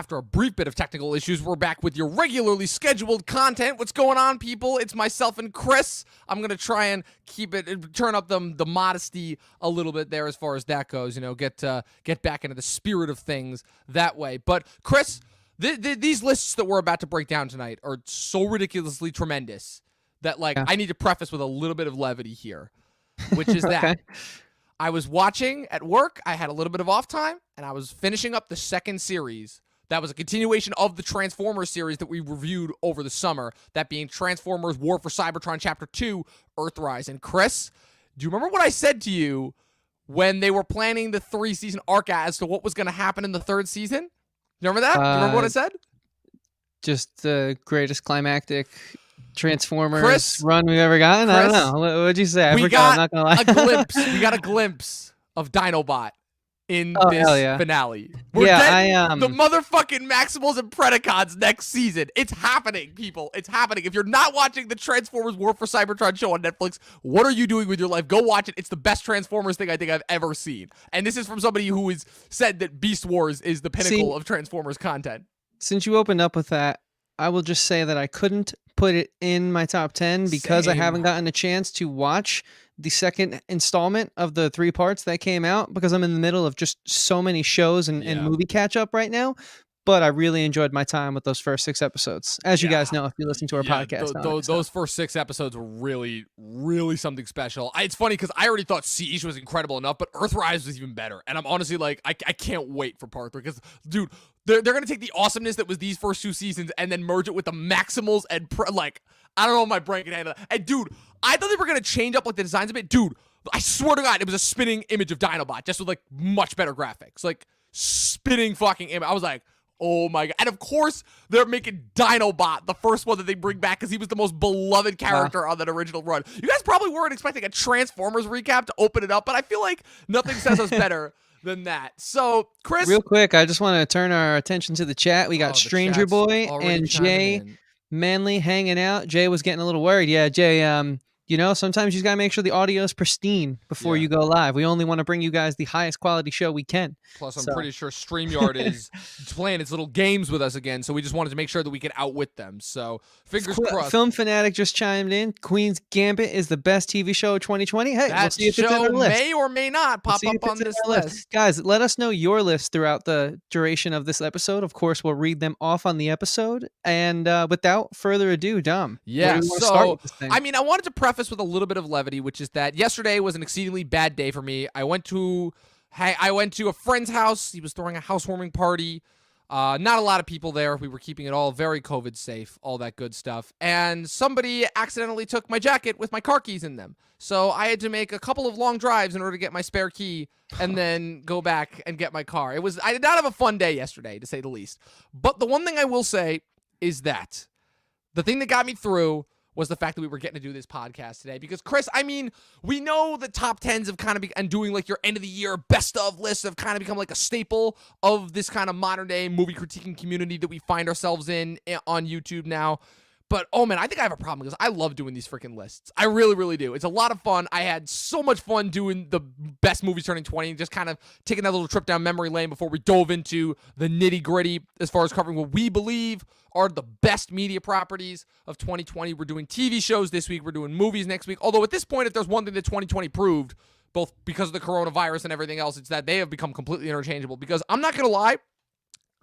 after a brief bit of technical issues, we're back with your regularly scheduled content. What's going on, people? It's myself and Chris. I'm going to try and turn up the modesty a little bit there as far as that goes, you know, get back into the spirit of things that way. But, Chris, these lists that we're about to break down tonight are so ridiculously tremendous that, like, I need to preface with a little bit of levity here, which is that I was watching at work, I had a little bit of off time, and I was finishing up the second series. That was a continuation of the Transformers series that we reviewed over the summer, that being Transformers War for Cybertron Chapter 2, Earthrise. And Chris, do you remember what I said to you when they were planning the 3-season arc as to what was going to happen in the third season? You remember that? Do you remember what I said? Just the greatest climactic Transformers run we've ever gotten? I don't know. What'd you say? I forgot. I'm not gonna lie. We got a glimpse of Dinobot in this finale. The motherfucking Maximals and Predacons next season. It's happening, people. It's happening. If you're not watching the Transformers War for Cybertron show on Netflix, what are you doing with your life? Go watch it. It's the best Transformers thing I think I've ever seen. And this is from somebody who has said that Beast Wars is the pinnacle of Transformers content. Since you opened up with that, I will just say that I couldn't put it in my top 10 because I haven't gotten a chance to watch the second installment of the 3 parts that came out because I'm in the middle of just so many shows and movie catch up right now. But I really enjoyed my time with those first 6 episodes. As you guys know, if you listen to our podcast. Those first 6 episodes were really, really something special. It's funny because I already thought Siege was incredible enough, but Earthrise was even better. And I'm honestly like, I can't wait for part 3 because, dude, they're going to take the awesomeness that was these first 2 seasons and then merge it with the Maximals and, I don't know if my brain can handle that. And, dude, I thought they were going to change up, like, the designs a bit. Dude, I swear to God, it was a spinning image of Dinobot just with, like, much better graphics. Like, spinning fucking image. I was like, oh my God. And of course, they're making Dinobot the first one that they bring back because he was the most beloved character on that original run. You guys probably weren't expecting a Transformers recap to open it up, but I feel like nothing says us better than that. So, Chris. Real quick, I just want to turn our attention to the chat. We got Stranger Boy and Jay Manley hanging out. Jay was getting a little worried. Yeah, Jay, you know, sometimes you got to make sure the audio is pristine before you go live. We only want to bring you guys the highest quality show we can. Plus, I'm pretty sure StreamYard is playing its little games with us again, so we just wanted to make sure that we could outwit them. So, fingers crossed. Film Fanatic just chimed in. Queens Gambit is the best TV show of 2020. Hey, that show may or may not pop up on this list. Guys, let us know your list throughout the duration of this episode. Of course, we'll read them off on the episode. And without further ado, Dom. Yeah, so, I mean, I wanted to preface with a little bit of levity, which is that yesterday was an exceedingly bad day for me. I went to a friend's house. He was throwing a housewarming party. Not a lot of people there. We were keeping it all very COVID safe, all that good stuff. And somebody accidentally took my jacket with my car keys in them. So I had to make a couple of long drives in order to get my spare key and then go back and get my car. I did not have a fun day yesterday, to say the least. But the one thing I will say is that the thing that got me through was the fact that we were getting to do this podcast today. Because, Chris, I mean, we know the top 10s have kind of and doing like your end of the year best of lists have kind of become like a staple of this kind of modern day movie critiquing community that we find ourselves in on YouTube now. But, oh man, I think I have a problem because I love doing these freaking lists. I really, really do. It's a lot of fun. I had so much fun doing the best movies turning 20 and just kind of taking that little trip down memory lane before we dove into the nitty gritty as far as covering what we believe are the best media properties of 2020. We're doing TV shows this week. We're doing movies next week. Although at this point, if there's one thing that 2020 proved, both because of the coronavirus and everything else, it's that they have become completely interchangeable. Because I'm not going to lie,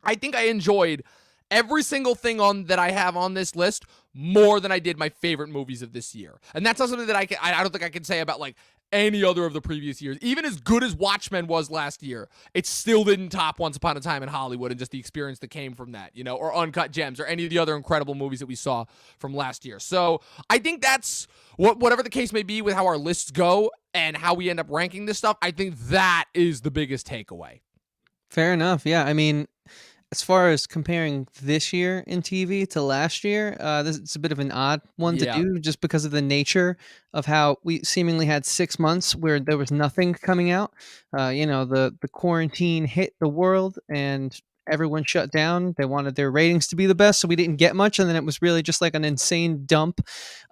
I think I enjoyed every single thing that I have on this list more than I did my favorite movies of this year. And that's not something that I don't think I can say about like any other of the previous years. Even as good as Watchmen was last year, it still didn't top Once Upon a Time in Hollywood and just the experience that came from that, you know, or Uncut Gems or any of the other incredible movies that we saw from last year. So I think that's whatever the case may be with how our lists go and how we end up ranking this stuff. I think that is the biggest takeaway. Fair enough. Yeah. I mean, as far as comparing this year in TV to last year, this is a bit of an odd one to do just because of the nature of how we seemingly had 6 months where there was nothing coming out. You know, the quarantine hit the world and everyone shut down. They wanted their ratings to be the best, so we didn't get much, and then it was really just like an insane dump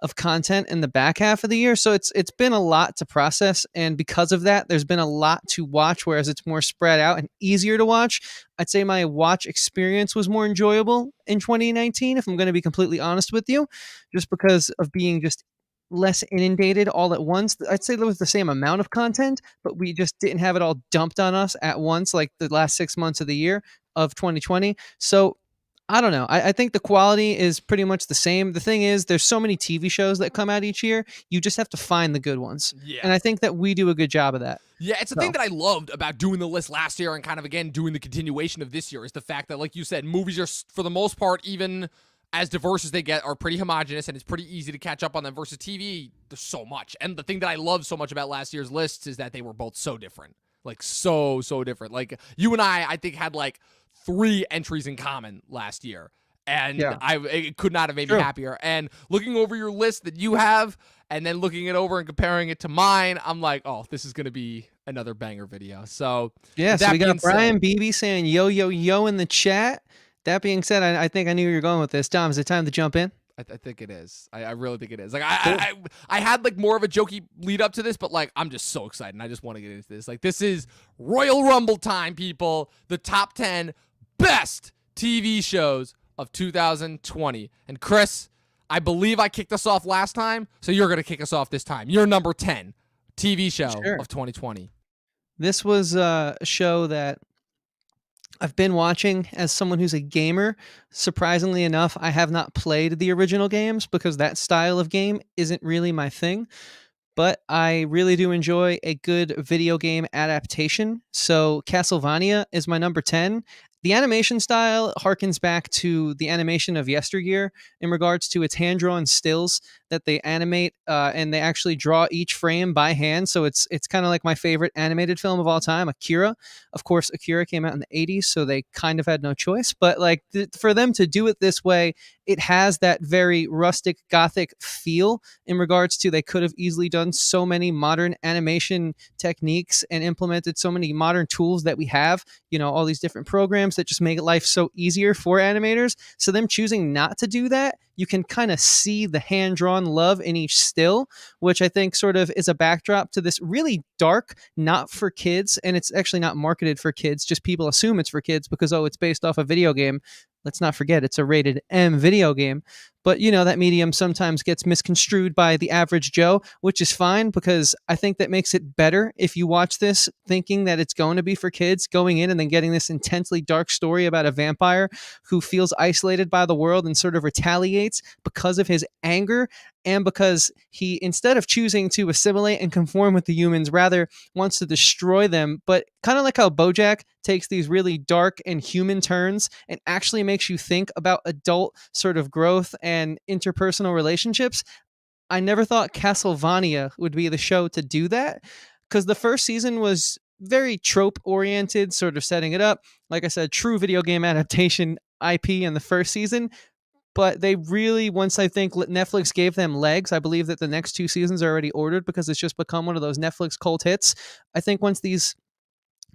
of content in the back half of the year. So it's been a lot to process, and because of that, there's been a lot to watch, whereas it's more spread out and easier to watch. I'd say my watch experience was more enjoyable in 2019, if I'm going to be completely honest with you, just because of being just less inundated all at once. I'd say there was the same amount of content, but we just didn't have it all dumped on us at once like the last 6 months of the year of 2020. So I don't know. I think the quality is pretty much the same. The thing is, there's so many TV shows that come out each year. You just have to find the good ones. Yeah. And I think that we do a good job of that. Yeah, it's the thing that I loved about doing the list last year and kind of, again, doing the continuation of this year is the fact that, like you said, movies are, for the most part, even as diverse as they get, are pretty homogenous, and it's pretty easy to catch up on them versus TV. There's so much. And the thing that I loved so much about last year's lists is that they were both so different. Like, so different. Like, you and I think, had, like, 3 entries in common last year. And it could not have made me happier. And looking over your list that you have, and then looking it over and comparing it to mine, I'm like, oh, this is going to be another banger video. So, yeah, so we got Brian Beebe saying yo, yo, yo in the chat. That being said, I think I knew where you're going with this. Dom, is it time to jump in? I think it is. I really think it is. Like I had like more of a jokey lead up to this, but like I'm just so excited. And I just want to get into this. Like this is Royal Rumble time, people. The top 10 best TV shows of 2020. And Chris, I believe I kicked us off last time, so you're gonna kick us off this time. Your number 10 TV show of 2020. This was a show that I've been watching as someone who's a gamer. Surprisingly enough, I have not played the original games because that style of game isn't really my thing. But I really do enjoy a good video game adaptation. So Castlevania is my number 10. The animation style harkens back to the animation of yesteryear in regards to its hand-drawn stills that they animate, and they actually draw each frame by hand. So it's kind of like my favorite animated film of all time, Akira. Of course, Akira came out in the 80s, so they kind of had no choice. But like for them to do it this way, it has that very rustic gothic feel in regards to they could have easily done so many modern animation techniques and implemented so many modern tools that we have, you know, all these different programs that just make life so easier for animators. So them choosing not to do that, you can kind of see the hand-drawn love in each still, which I think sort of is a backdrop to this really dark, not for kids, and it's actually not marketed for kids, just people assume it's for kids because, oh, it's based off a video game. Let's not forget it's a rated M video game. But, you know, that medium sometimes gets misconstrued by the average Joe, which is fine because I think that makes it better if you watch this thinking that it's going to be for kids, going in and then getting this intensely dark story about a vampire who feels isolated by the world and sort of retaliates because of his anger and because he, instead of choosing to assimilate and conform with the humans, rather wants to destroy them. But kind of like how BoJack takes these really dark and human turns and actually makes you think about adult sort of growth and interpersonal relationships. I never thought Castlevania would be the show to do that because the first season was very trope oriented, sort of setting it up. Like I said, true video game adaptation IP in the first season. But they really, once I think Netflix gave them legs, I believe that the next 2 seasons are already ordered because it's just become one of those Netflix cult hits. I think once these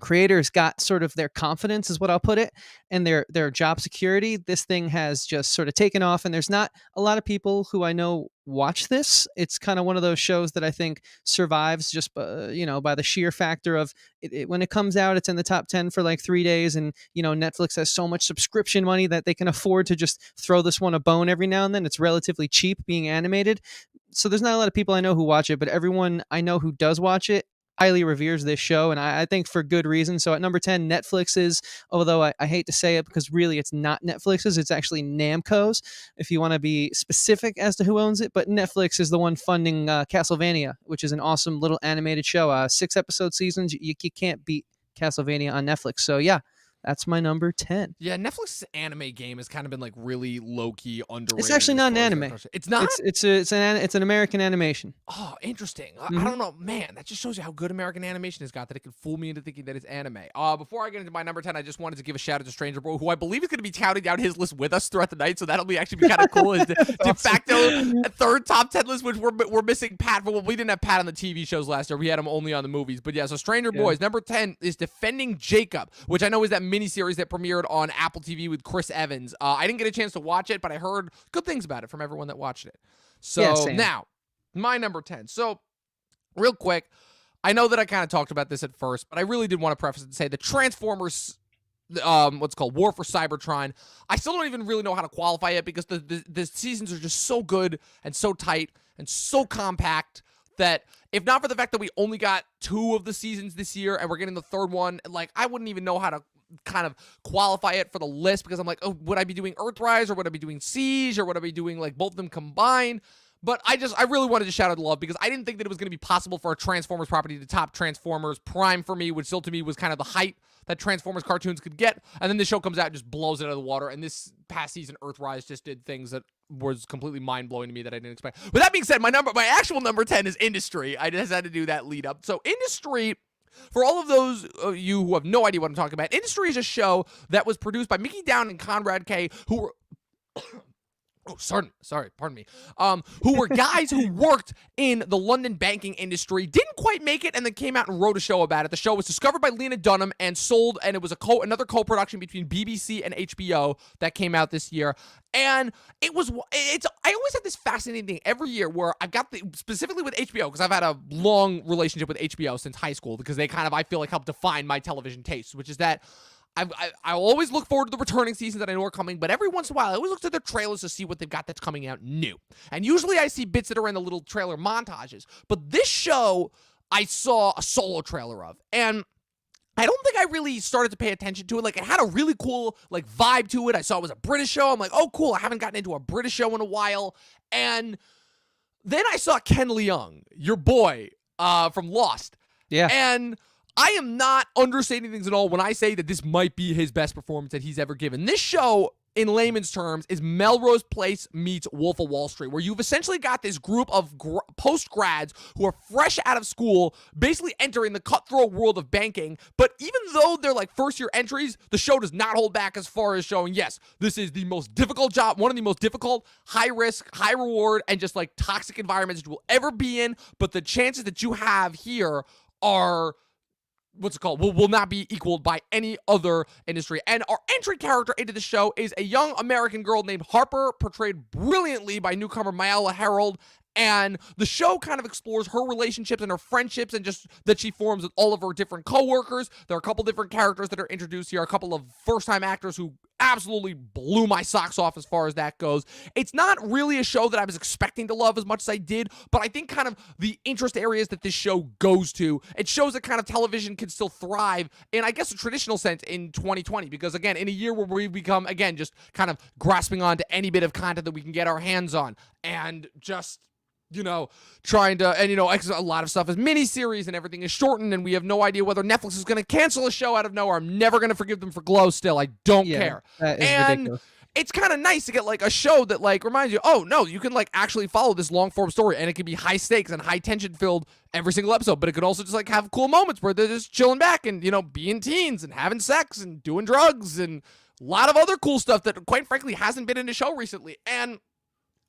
creators got sort of their confidence, is what I'll put it, and their job security, this thing has just sort of taken off, and there's not a lot of people who I know watch this. It's kind of one of those shows that I think survives just by the sheer factor of when it comes out, it's in the top 10 for like 3 days, and you know Netflix has so much subscription money that they can afford to just throw this one a bone every now and then. It's relatively cheap being animated, so there's not a lot of people I know who watch it, but everyone I know who does watch it highly reveres this show, and I think for good reason. So at number 10, Netflix's, although I hate to say it because really it's not Netflix's, it's actually Namco's, if you want to be specific as to who owns it. But Netflix is the one funding Castlevania, which is an awesome little animated show. 6-episode seasons, you can't beat Castlevania on Netflix. So yeah, that's my number 10. Yeah, Netflix's anime game has kind of been like really low-key underrated. It's actually not an anime. It's not? It's an American animation. Oh, interesting. I don't know. Man, that just shows you how good American animation has got, that it can fool me into thinking that it's anime. Before I get into my number 10, I just wanted to give a shout out to Stranger Boy, who I believe is going to be counting down his list with us throughout the night, so that'll be actually be kind of cool. Is de facto a third top 10 list, which we're missing Pat. Well, we didn't have Pat on the TV shows last year. We had him only on the movies. But yeah, so Stranger Boys, number 10 is Defending Jacob, which I know is that miniseries that premiered on Apple TV with Chris Evans. I didn't get a chance to watch it, but I heard good things about it from everyone that watched it. So now, my number 10. So real quick, I know that I kind of talked about this at first, but I really did want to preface it and say the Transformers, what's called War for Cybertron, I still don't even really know how to qualify it because the seasons are just so good and so tight and so compact that if not for the fact that we only got 2 of the seasons this year and we're getting the 3rd one, like, I wouldn't even know how to kind of qualify it for the list because I'm like, oh, would I be doing Earthrise or would I be doing Siege or would I be doing like both of them combined? But I really wanted to shout out love because I didn't think that it was going to be possible for a Transformers property to top Transformers Prime for me, which still to me was kind of the height that Transformers cartoons could get. And then the show comes out and just blows it out of the water. And this past season, Earthrise just did things that was completely mind-blowing to me that I didn't expect. With that being said, my actual number 10 is Industry. I just had to do that lead up. So Industry, for all of those of you who have no idea what I'm talking about, Industry is a show that was produced by Mickey Down and Conrad K., who were... Oh, sorry, pardon me. Who were guys who worked in the London banking industry, didn't quite make it, and then came out and wrote a show about it. The show was discovered by Lena Dunham and sold, and it was another co-production between BBC and HBO that came out this year. And I always have this fascinating thing every year where I've got specifically with HBO, because I've had a long relationship with HBO since high school, because they kind of, I feel like, help define my television tastes, which is that I always look forward to the returning seasons that I know are coming, but every once in a while, I always look at the trailers to see what they've got that's coming out new. And usually I see bits that are in the little trailer montages. But this show, I saw a solo trailer of. And I don't think I really started to pay attention to it. Like, it had a really cool, like, vibe to it. I saw it was a British show. I'm like, oh, cool. I haven't gotten into a British show in a while. And then I saw Ken Leung, your boy from Lost. Yeah. And I am not understating things at all when I say that this might be his best performance that he's ever given. This show, in layman's terms, is Melrose Place meets Wolf of Wall Street, where you've essentially got this group of post-grads who are fresh out of school, basically entering the cutthroat world of banking. But even though they're like first-year entries, the show does not hold back as far as showing, yes, this is the most difficult job, one of the most difficult, high-risk, high-reward, and just like toxic environments that you will ever be in. But the chances that you have here are... will not be equaled by any other industry. And our entry character into the show is a young American girl named Harper, portrayed brilliantly by newcomer Myala Harold. And the show kind of explores her relationships and her friendships and just that she forms with all of her different coworkers. There are a couple different characters that are introduced here, a couple of first-time actors who absolutely blew my socks off as far as that goes. It's not really a show that I was expecting to love as much as I did, but I think kind of the interest areas that this show goes to, it shows that kind of television can still thrive in, I guess, a traditional sense in 2020. Because, again, in a year where we become, again, just kind of grasping on to any bit of content that we can get our hands on and just... trying to, and, a lot of stuff is miniseries and everything is shortened and we have no idea whether Netflix is going to cancel a show out of nowhere. I'm never going to forgive them for Glow still. I don't care. That is ridiculous. It's kind of nice to get like a show that like reminds you, oh no, you can like actually follow this long form story and it can be high stakes and high tension filled every single episode, but it could also just like have cool moments where they're just chilling back and, being teens and having sex and doing drugs and a lot of other cool stuff that quite frankly hasn't been in a show recently. And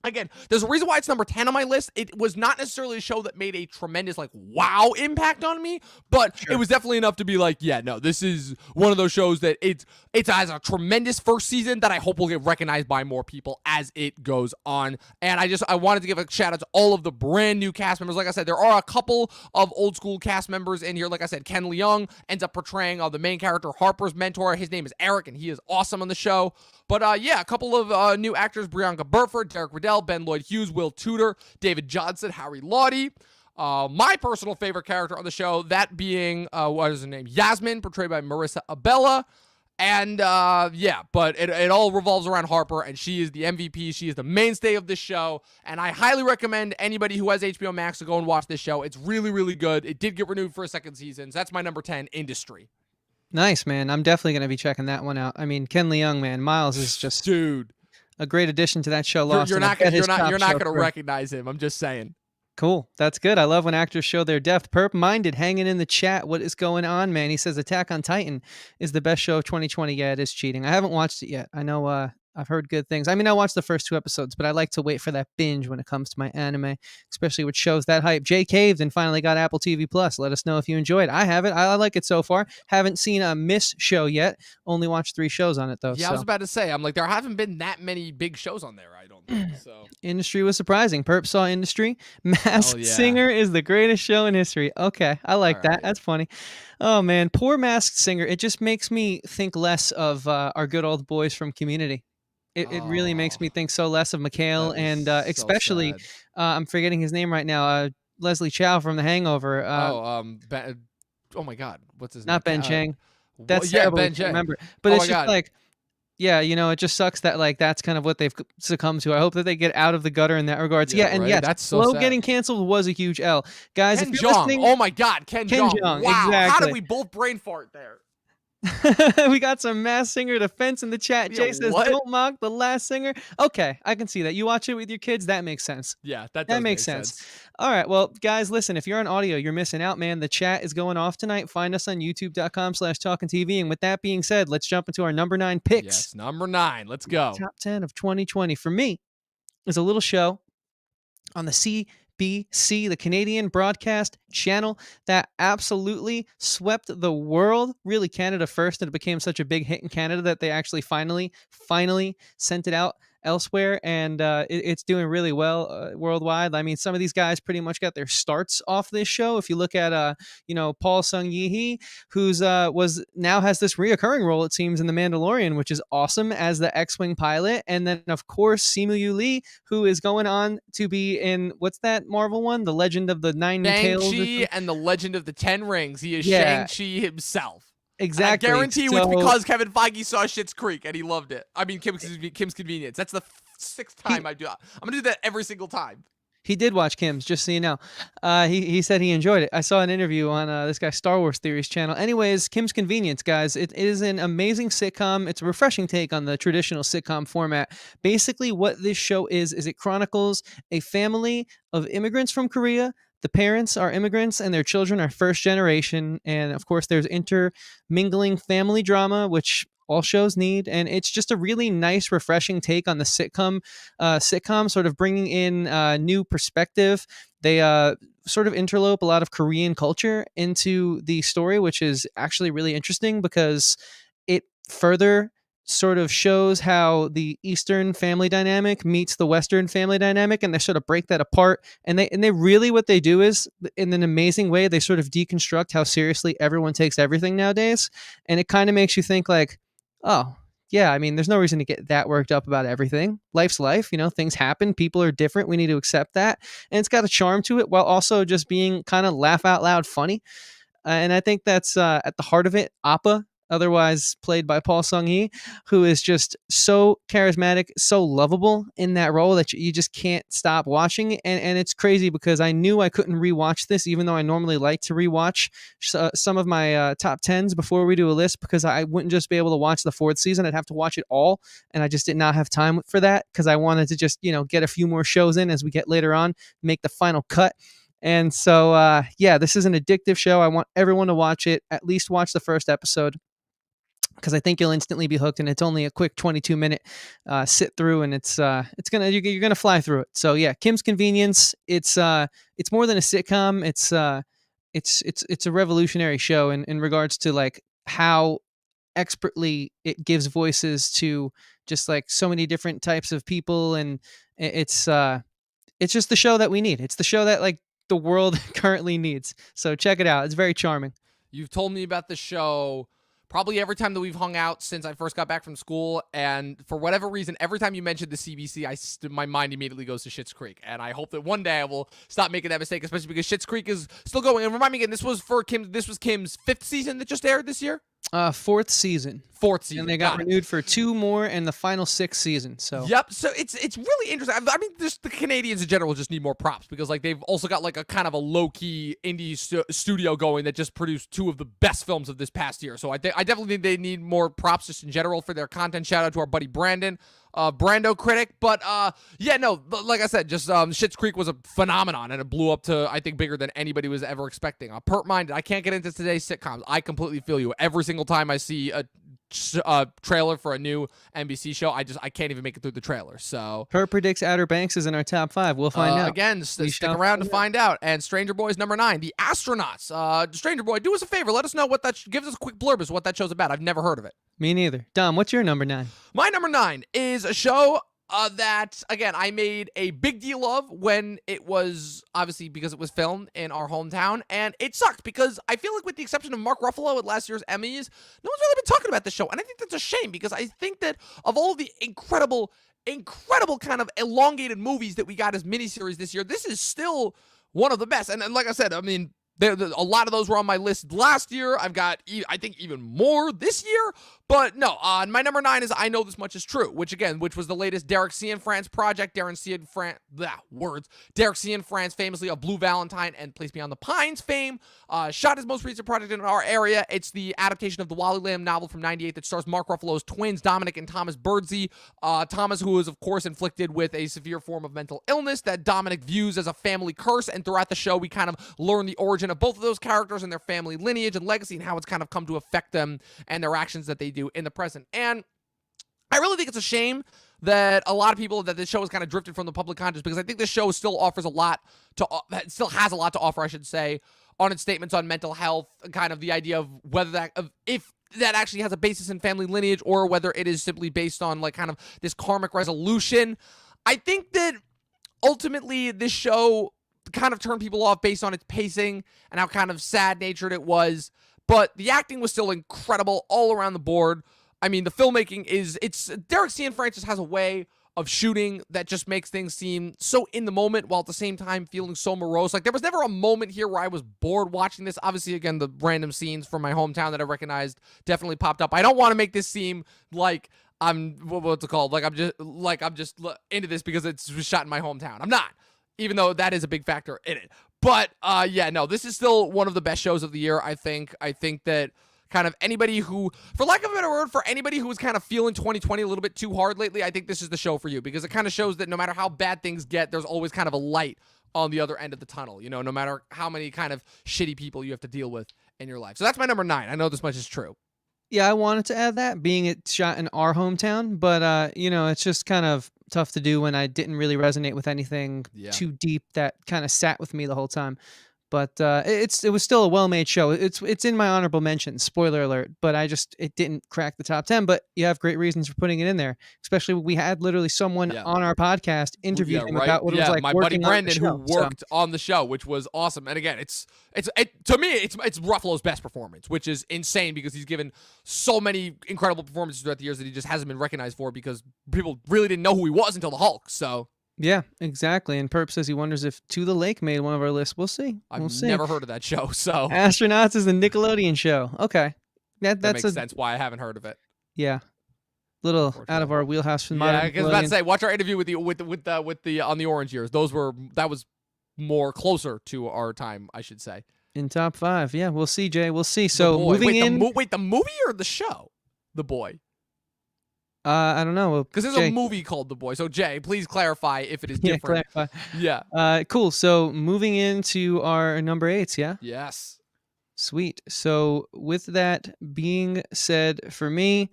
again, there's a reason why it's number 10 on my list. It was not necessarily a show that made a tremendous, like, wow impact on me, but It was definitely enough to be like, yeah, no, this is one of those shows that it has a tremendous first season that I hope will get recognized by more people as it goes on. And I wanted to give a shout out to all of the brand new cast members. Like I said, there are a couple of old school cast members in here. Like I said, Ken Leung ends up portraying the main character, Harper's mentor. His name is Eric, and he is awesome on the show. But a couple of new actors, Brianka Burford, Derek Riddell, Ben Lloyd Hughes, Will Tudor, David Johnson, Harry Lottie. My personal favorite character on the show, that being, what is her name? Yasmin, portrayed by Marissa Abella. And, but it all revolves around Harper, and she is the MVP. She is the mainstay of this show, and I highly recommend anybody who has HBO Max to go and watch this show. It's really, really good. It did get renewed for a second season, so that's my number 10, Industry. Nice, man. I'm definitely going to be checking that one out. I mean, Ken Leung, man, Miles is just a great addition to that show. Lost. You're not going to recognize him. I'm just saying. Cool. That's good. I love when actors show their depth. Perp Minded hanging in the chat. What is going on, man? He says Attack on Titan is the best show of 2020. Yeah, it is cheating. I haven't watched it yet. I know I've heard good things. I mean, I watched the first 2 episodes, but I like to wait for that binge when it comes to my anime, especially with shows that hype. Jay caved and finally got Apple TV Plus. Let us know if you enjoyed. I have it. I like it so far. Haven't seen a Miss show yet. Only watched 3 shows on it though. Yeah, I was about to say. I'm like, there haven't been that many big shows on there. I don't think so. Industry was surprising. Perp saw Industry. Masked yeah. Singer is the greatest show in history. Okay, I like that. That's funny. Oh man, poor Masked Singer. It just makes me think less of our good old boys from Community. It really makes me think so less of Mikhail and especially I'm forgetting his name right now. Leslie Chow from The Hangover. Oh my God, what's his name? Not Ben Chang. That's yeah, terrible. Ben I Chang. remember, but it's just God. like, yeah, you know, it just sucks that like that's kind of what they've succumbed to. I hope that they get out of the gutter in that regards. Yeah, and yes, that's so Flow sad. getting canceled was a huge L, guys. Ken if you're Jeong. listening, Oh my God, Ken Jeong. Wow, exactly. how did we both brain fart there? We got some Masked Singer defense in the chat. Jay says, what? "Don't mock the last singer." Okay, I can see that. You watch it with your kids. That makes sense. Yeah, that makes sense. All right, well, guys, listen. If you're on audio, you're missing out, man. The chat is going off tonight. Find us on YouTube.com/Talkin TV. And with that being said, let's jump into our number 9 picks. Yes, number 9. Let's go. Top 10 of 2020 for me is a little show on the CBC, the Canadian Broadcast Channel, that absolutely swept the world, really Canada first, and it became such a big hit in Canada that they actually finally sent it out elsewhere, and it's doing really well worldwide. I mean, some of these guys pretty much got their starts off this show. If you look at Paul Sung-Yi, who's now has this reoccurring role, it seems, in The Mandalorian, which is awesome, as the X-Wing pilot. And then of course Simu Yu Lee, who is going on to be in, what's that Marvel one, The Legend of the Nine Tails, Shang-Chi and The Legend of the Ten Rings. He is Shang-Chi himself. Exactly. And I guarantee it's because Kevin Feige saw Schitt's Creek and he loved it. I mean, Kim's Convenience. That's the 6th time I do that. I'm going to do that every single time. He did watch Kim's, just so you know. He said he enjoyed it. I saw an interview on this guy's Star Wars Theories channel. Anyways, Kim's Convenience, guys. It is an amazing sitcom. It's a refreshing take on the traditional sitcom format. Basically, what this show is it chronicles a family of immigrants from Korea. The parents are immigrants and their children are first generation. And of course, there's intermingling family drama, which all shows need. And it's just a really nice, refreshing take on the sitcom, sort of bringing in new perspective. They sort of interlope a lot of Korean culture into the story, which is actually really interesting because it further sort of shows how the Eastern family dynamic meets the Western family dynamic, and they sort of break that apart. And they really, what they do is, in an amazing way, they sort of deconstruct how seriously everyone takes everything nowadays. And it kind of makes you think like, oh, yeah, I mean, there's no reason to get that worked up about everything. Life's life, things happen. People are different. We need to accept that. And it's got a charm to it while also just being kind of laugh out loud funny. And I think that's at the heart of it. Appa, otherwise played by Paul Sung-Yi, who is just so charismatic, so lovable in that role that you just can't stop watching. And it's crazy because I knew I couldn't rewatch this, even though I normally like to rewatch some of my top 10s before we do a list, because I wouldn't just be able to watch the 4th season. I'd have to watch it all. And I just did not have time for that because I wanted to just, get a few more shows in as we get later on, make the final cut. And so, this is an addictive show. I want everyone to watch it, at least watch the first episode, because I think you'll instantly be hooked, and it's only a quick 22-minute sit through, and you're gonna fly through it. So yeah, Kim's Convenience. It's more than a sitcom. It's a revolutionary show in regards to like how expertly it gives voices to just like so many different types of people, and it's just the show that we need. It's the show that like the world currently needs. So check it out. It's very charming. You've told me about the show probably every time that we've hung out since I first got back from school, and for whatever reason, every time you mentioned the CBC, my mind immediately goes to Schitt's Creek, and I hope that one day I will stop making that mistake, especially because Schitt's Creek is still going. And remind me again, this was Kim's 5th season that just aired this year? 4th season. 4th season. And they got renewed for 2 more in the final 6th season. So yep. So it's really interesting. I mean, just the Canadians in general just need more props because like they've also got like a kind of a low key indie studio going that just produced 2 of the best films of this past year. So I definitely think they need more props just in general for their content. Shout out to our buddy Brandon, Brando critic. But like I said, just Schitt's Creek was a phenomenon and it blew up to I think bigger than anybody was ever expecting. Perp minded. I can't get into today's sitcoms. I completely feel you. Every single time I see a trailer for a new NBC show. I can't even make it through the trailer. So Her predicts Outer Banks is in our top 5. We'll find out. Again, stick around to find out. And Stranger Boys number 9, The Astronauts. Stranger Boy, do us a favor. Let us know what that. Give us a quick blurb as what that show's about. I've never heard of it. Me neither. Dom, what's your number 9? My number 9 is a show that, again, I made a big deal of when it was, obviously, because it was filmed in our hometown, and it sucked because I feel like with the exception of Mark Ruffalo at last year's Emmys, no one's really been talking about this show, and I think that's a shame because I think that of all of the incredible kind of elongated movies that we got as miniseries this year, this is still one of the best, and like I said, I mean, a lot of those were on my list last year. I've got, I think, even more this year. But no, my number 9 is I Know This Much Is True, which was the latest Derek Cianfrance project. Derek Cianfrance, famously of Blue Valentine and Place Beyond the Pines fame, shot his most recent project in our area. It's the adaptation of the Wally Lamb novel from '98 that stars Mark Ruffalo's twins, Dominic and Thomas Birdsey. Thomas, who is, of course, inflicted with a severe form of mental illness that Dominic views as a family curse. And throughout the show, we kind of learn the origin of both of those characters and their family lineage and legacy and how it's kind of come to affect them and their actions that they do in the present. And I really think it's a shame that a lot of people, that this show has kind of drifted from the public conscious, because I think this show still offers a lot to, still has a lot to offer, I should say, on its statements on mental health, kind of the idea of whether that, if that actually has a basis in family lineage or whether it is simply based on like kind of this karmic resolution. I think that ultimately this show kind of turned people off based on its pacing and how kind of sad-natured it was, but the acting was still incredible all around the board. I mean, the filmmaking Derek Cianfrance just has a way of shooting that just makes things seem so in the moment while at the same time feeling so morose. Like, there was never a moment here where I was bored watching this. Obviously, again, the random scenes from my hometown that I recognized definitely popped up. I don't want to make this seem like what's it called? Like I'm just into this because it's shot in my hometown. I'm not, even though that is a big factor in it. But yeah, no, this is still one of the best shows of the year, I think. I think that kind of anybody who, for lack of a better word, for anybody who was kind of feeling 2020 a little bit too hard lately, I think this is the show for you, because it kind of shows that no matter how bad things get, there's always kind of a light on the other end of the tunnel, you know, no matter how many kind of shitty people you have to deal with in your life. So that's my number 9. I Know This Much Is True. Yeah, I wanted to add that, being it shot in our hometown, but you know, it's just kind of tough to do when I didn't really resonate with anything too deep that kind of sat with me the whole time. But it was still a well-made show. It's in my honorable mentions, spoiler alert, but it didn't crack the top 10, but you have great reasons for putting it in there. Especially we had literally someone on our podcast interview him about what it was like my working buddy Brandon, on the show, who worked on the show, which was awesome. And again, to me, it's Ruffalo's best performance, which is insane because he's given so many incredible performances throughout the years that he just hasn't been recognized for because people really didn't know who he was until the Hulk. So yeah, exactly. And Perp says he wonders if To the Lake made one of our lists. We'll see. I've never heard of that show. So Astronauts is a Nickelodeon show. Okay, that makes sense why I haven't heard of it. Yeah, little out of our wheelhouse from modern. Yeah, because I was about to say, watch our interview with the on the Orange Years. That was more closer to our time, I should say. In top 5, yeah, we'll see, Jay. We'll see. So moving in. The movie or the show, The Boy. I don't know. Because there's a movie called The Boy. So, Jay, please clarify if it is different. Yeah, clarify. Yeah. Cool. So, moving into our number 8s, yeah? Yes. Sweet. So, with that being said, for me,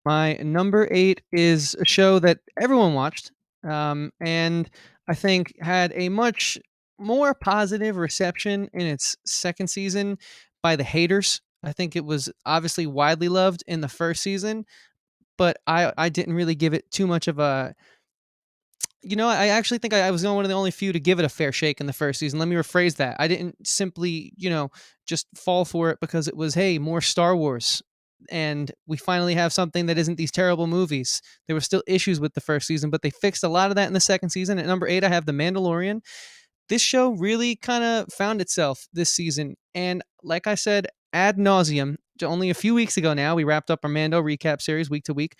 my number 8 is a show that everyone watched, and I think had a much more positive reception in its second season by the haters. I think it was obviously widely loved in the first season, but I didn't really give it too much of a, I actually think I was one of the only few to give it a fair shake in the first season. Let me rephrase that. I didn't simply, just fall for it because it was, hey, more Star Wars. And we finally have something that isn't these terrible movies. There were still issues with the first season, but they fixed a lot of that in the second season. At number 8, I have The Mandalorian. This show really kind of found itself this season. And like I said, ad nauseum, only a few weeks ago now, we wrapped up our Mando recap series week to week.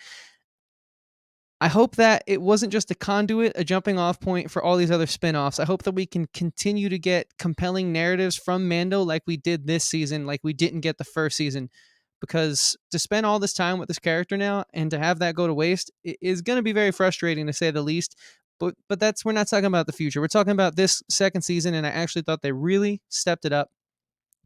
I hope that it wasn't just a conduit, a jumping off point for all these other spinoffs. I hope that we can continue to get compelling narratives from Mando like we did this season, like we didn't get the first season. Because to spend all this time with this character now and to have that go to waste is going to be very frustrating, to say the least. But we're not talking about the future. We're talking about this second season, and I actually thought they really stepped it up.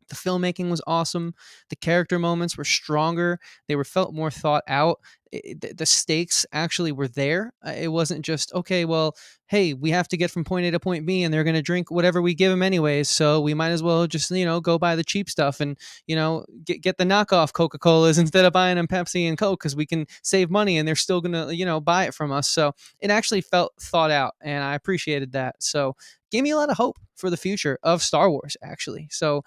The filmmaking was awesome. The character moments were stronger. They were felt more thought out. The stakes actually were there. It wasn't just, okay, well, hey, we have to get from point A to point B, and they're going to drink whatever we give them anyways. So we might as well just, go buy the cheap stuff and, get the knockoff Coca-Colas instead of buying them Pepsi and Coke, because we can save money and they're still going to, buy it from us. So it actually felt thought out, and I appreciated that. So gave me a lot of hope for the future of Star Wars, actually. So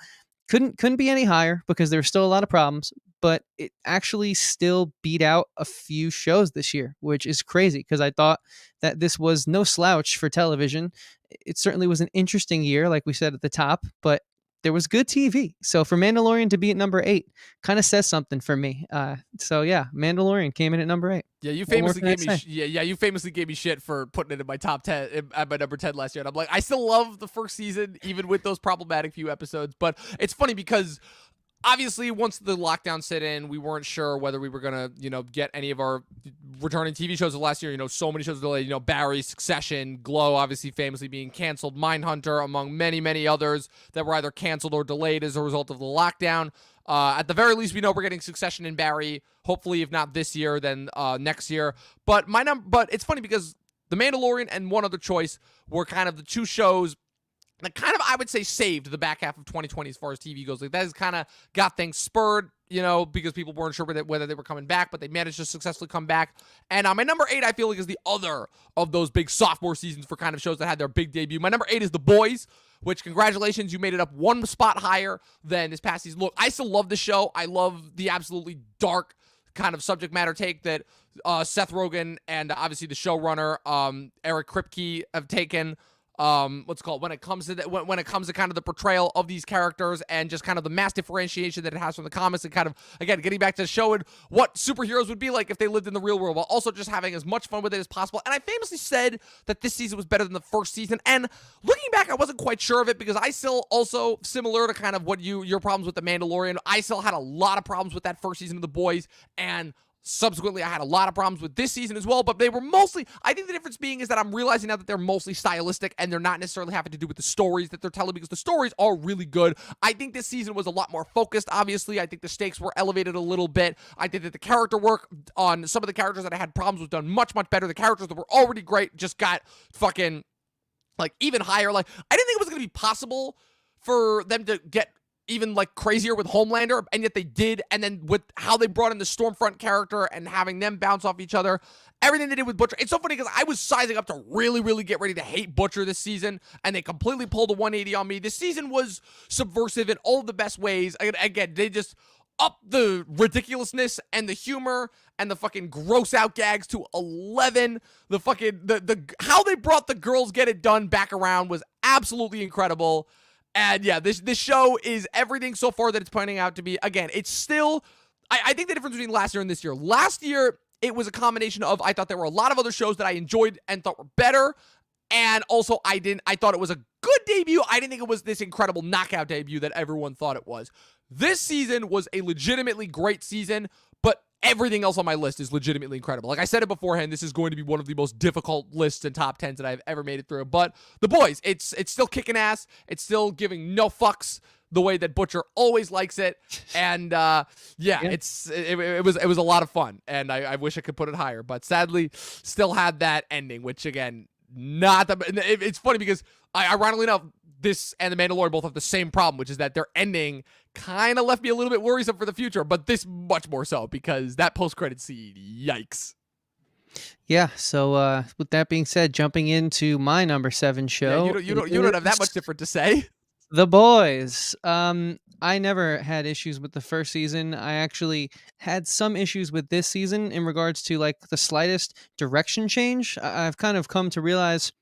couldn't be any higher because there's still a lot of problems, but it actually still beat out a few shows this year, which is crazy because I thought that this was no slouch for television. It certainly was an interesting year, like we said at the top, but there was good TV. So for Mandalorian to be at number 8 kind of says something for me. So yeah, Mandalorian came in at number 8. Yeah, you famously gave me you famously gave me shit for putting it in my top 10 at my number 10 last year. And I'm like, I still love the first season, even with those problematic few episodes. But it's funny because obviously, once the lockdown set in, we weren't sure whether we were gonna, get any of our returning TV shows of last year. So many shows delayed. Barry, Succession, Glow, obviously famously being canceled, Mindhunter, among many, many others that were either canceled or delayed as a result of the lockdown. At the very least, we know we're getting Succession and Barry. Hopefully, if not this year, then next year. But but it's funny because The Mandalorian and One Other Choice were kind of the two shows that kind of, I would say, saved the back half of 2020 as far as TV goes. Like, that has kind of got things spurred, because people weren't sure whether they were coming back, but they managed to successfully come back. And my number 8, I feel like, is the other of those big sophomore seasons for kind of shows that had their big debut. My number 8 is The Boys, which, congratulations, you made it up one spot higher than this past season. Look, I still love the show. I love the absolutely dark kind of subject matter take that Seth Rogen and obviously the showrunner, Eric Kripke, have taken. What's it called, when it comes to when it comes to kind of the portrayal of these characters and just kind of the mass differentiation that it has from the comics, and kind of, again, getting back to showing what superheroes would be like if they lived in the real world, while also just having as much fun with it as possible. And I famously said that this season was better than the first season, and looking back, I wasn't quite sure of it, because I still also, similar to kind of what your problems with The Mandalorian, I still had a lot of problems with that first season of The Boys, and subsequently, I had a lot of problems with this season as well, but they were mostly, I think the difference being is that I'm realizing now that they're mostly stylistic, and they're not necessarily having to do with the stories that they're telling, because the stories are really good. I think this season was a lot more focused, obviously. I think the stakes were elevated a little bit. I think that the character work on some of the characters that I had problems with done much, much better. The characters that were already great just got fucking, like, even higher. Like, I didn't think it was going to be possible for them to get even like crazier with Homelander, and yet they did. And then with how they brought in the Stormfront character and having them bounce off each other, everything they did with Butcher. It's so funny because I was sizing up to really, really get ready to hate Butcher this season, and they completely pulled a 180 on me. This season was subversive in all of the best ways. Again, they just upped the ridiculousness and the humor and the fucking gross out gags to 11. The fucking the how they brought the Girls Get It Done back around was absolutely incredible. And yeah, this show is everything so far that it's pointing out to be. Again, it's still, I think the difference between last year and this year. Last year, it was a combination of, I thought there were a lot of other shows that I enjoyed and thought were better. And also, I thought it was a good debut. I didn't think it was this incredible knockout debut that everyone thought it was. This season was a legitimately great season, but everything else on my list is legitimately incredible. Like I said it beforehand, this is going to be one of the most difficult lists and top 10s that I've ever made it through. But The Boys, it's still kicking ass. It's still giving no fucks the way that Butcher always likes it. And it was a lot of fun. And I wish I could put it higher, but sadly still had that ending, which again, it's funny because ironically enough, this and The Mandalorian both have the same problem, which is that their ending kind of left me a little bit worrisome for the future, but this much more so, because that post-credit scene, yikes. Yeah, so with that being said, jumping into my number 7 show. Yeah, you don't have that much different to say. The Boys. I never had issues with the first season. I actually had some issues with this season in regards to like the slightest direction change. I've kind of come to realize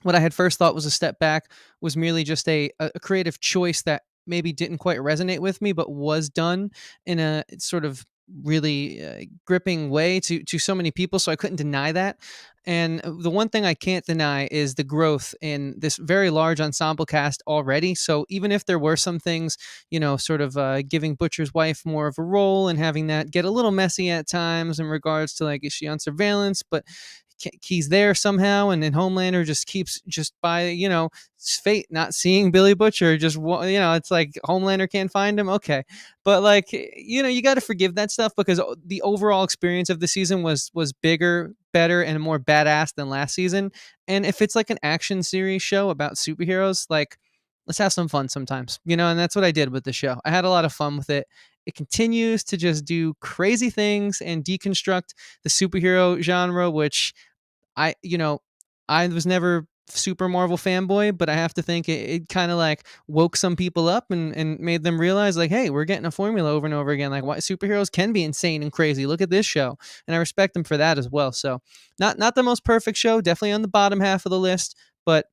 what I had first thought was a step back was merely just a creative choice that maybe didn't quite resonate with me, but was done in a sort of really gripping way to so many people. So I couldn't deny that. And the one thing I can't deny is the growth in this very large ensemble cast already. So even if there were some things, sort of giving Butcher's wife more of a role and having that get a little messy at times in regards to like, is she on surveillance? But he's there somehow, and then Homelander just keeps just by fate not seeing Billy Butcher. Just it's like Homelander can't find him. Okay, but like you got to forgive that stuff because the overall experience of the season was bigger, better, and more badass than last season. And if it's like an action series show about superheroes, like let's have some fun sometimes, and that's what I did with the show. I had a lot of fun with it. It continues to just do crazy things and deconstruct the superhero genre, which I was never super Marvel fanboy, but I have to think it kind of like woke some people up and made them realize like, hey, we're getting a formula over and over again. Like, why superheroes can be insane and crazy. Look at this show. And I respect them for that as well. So not the most perfect show, definitely on the bottom half of the list, but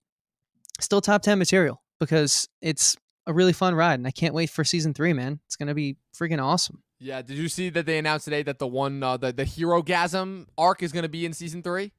still top 10 material because it's a really fun ride, and I can't wait for season 3, man. It's gonna be freaking awesome. Yeah, did you see that they announced today that the Hero-gasm arc is gonna be in season 3?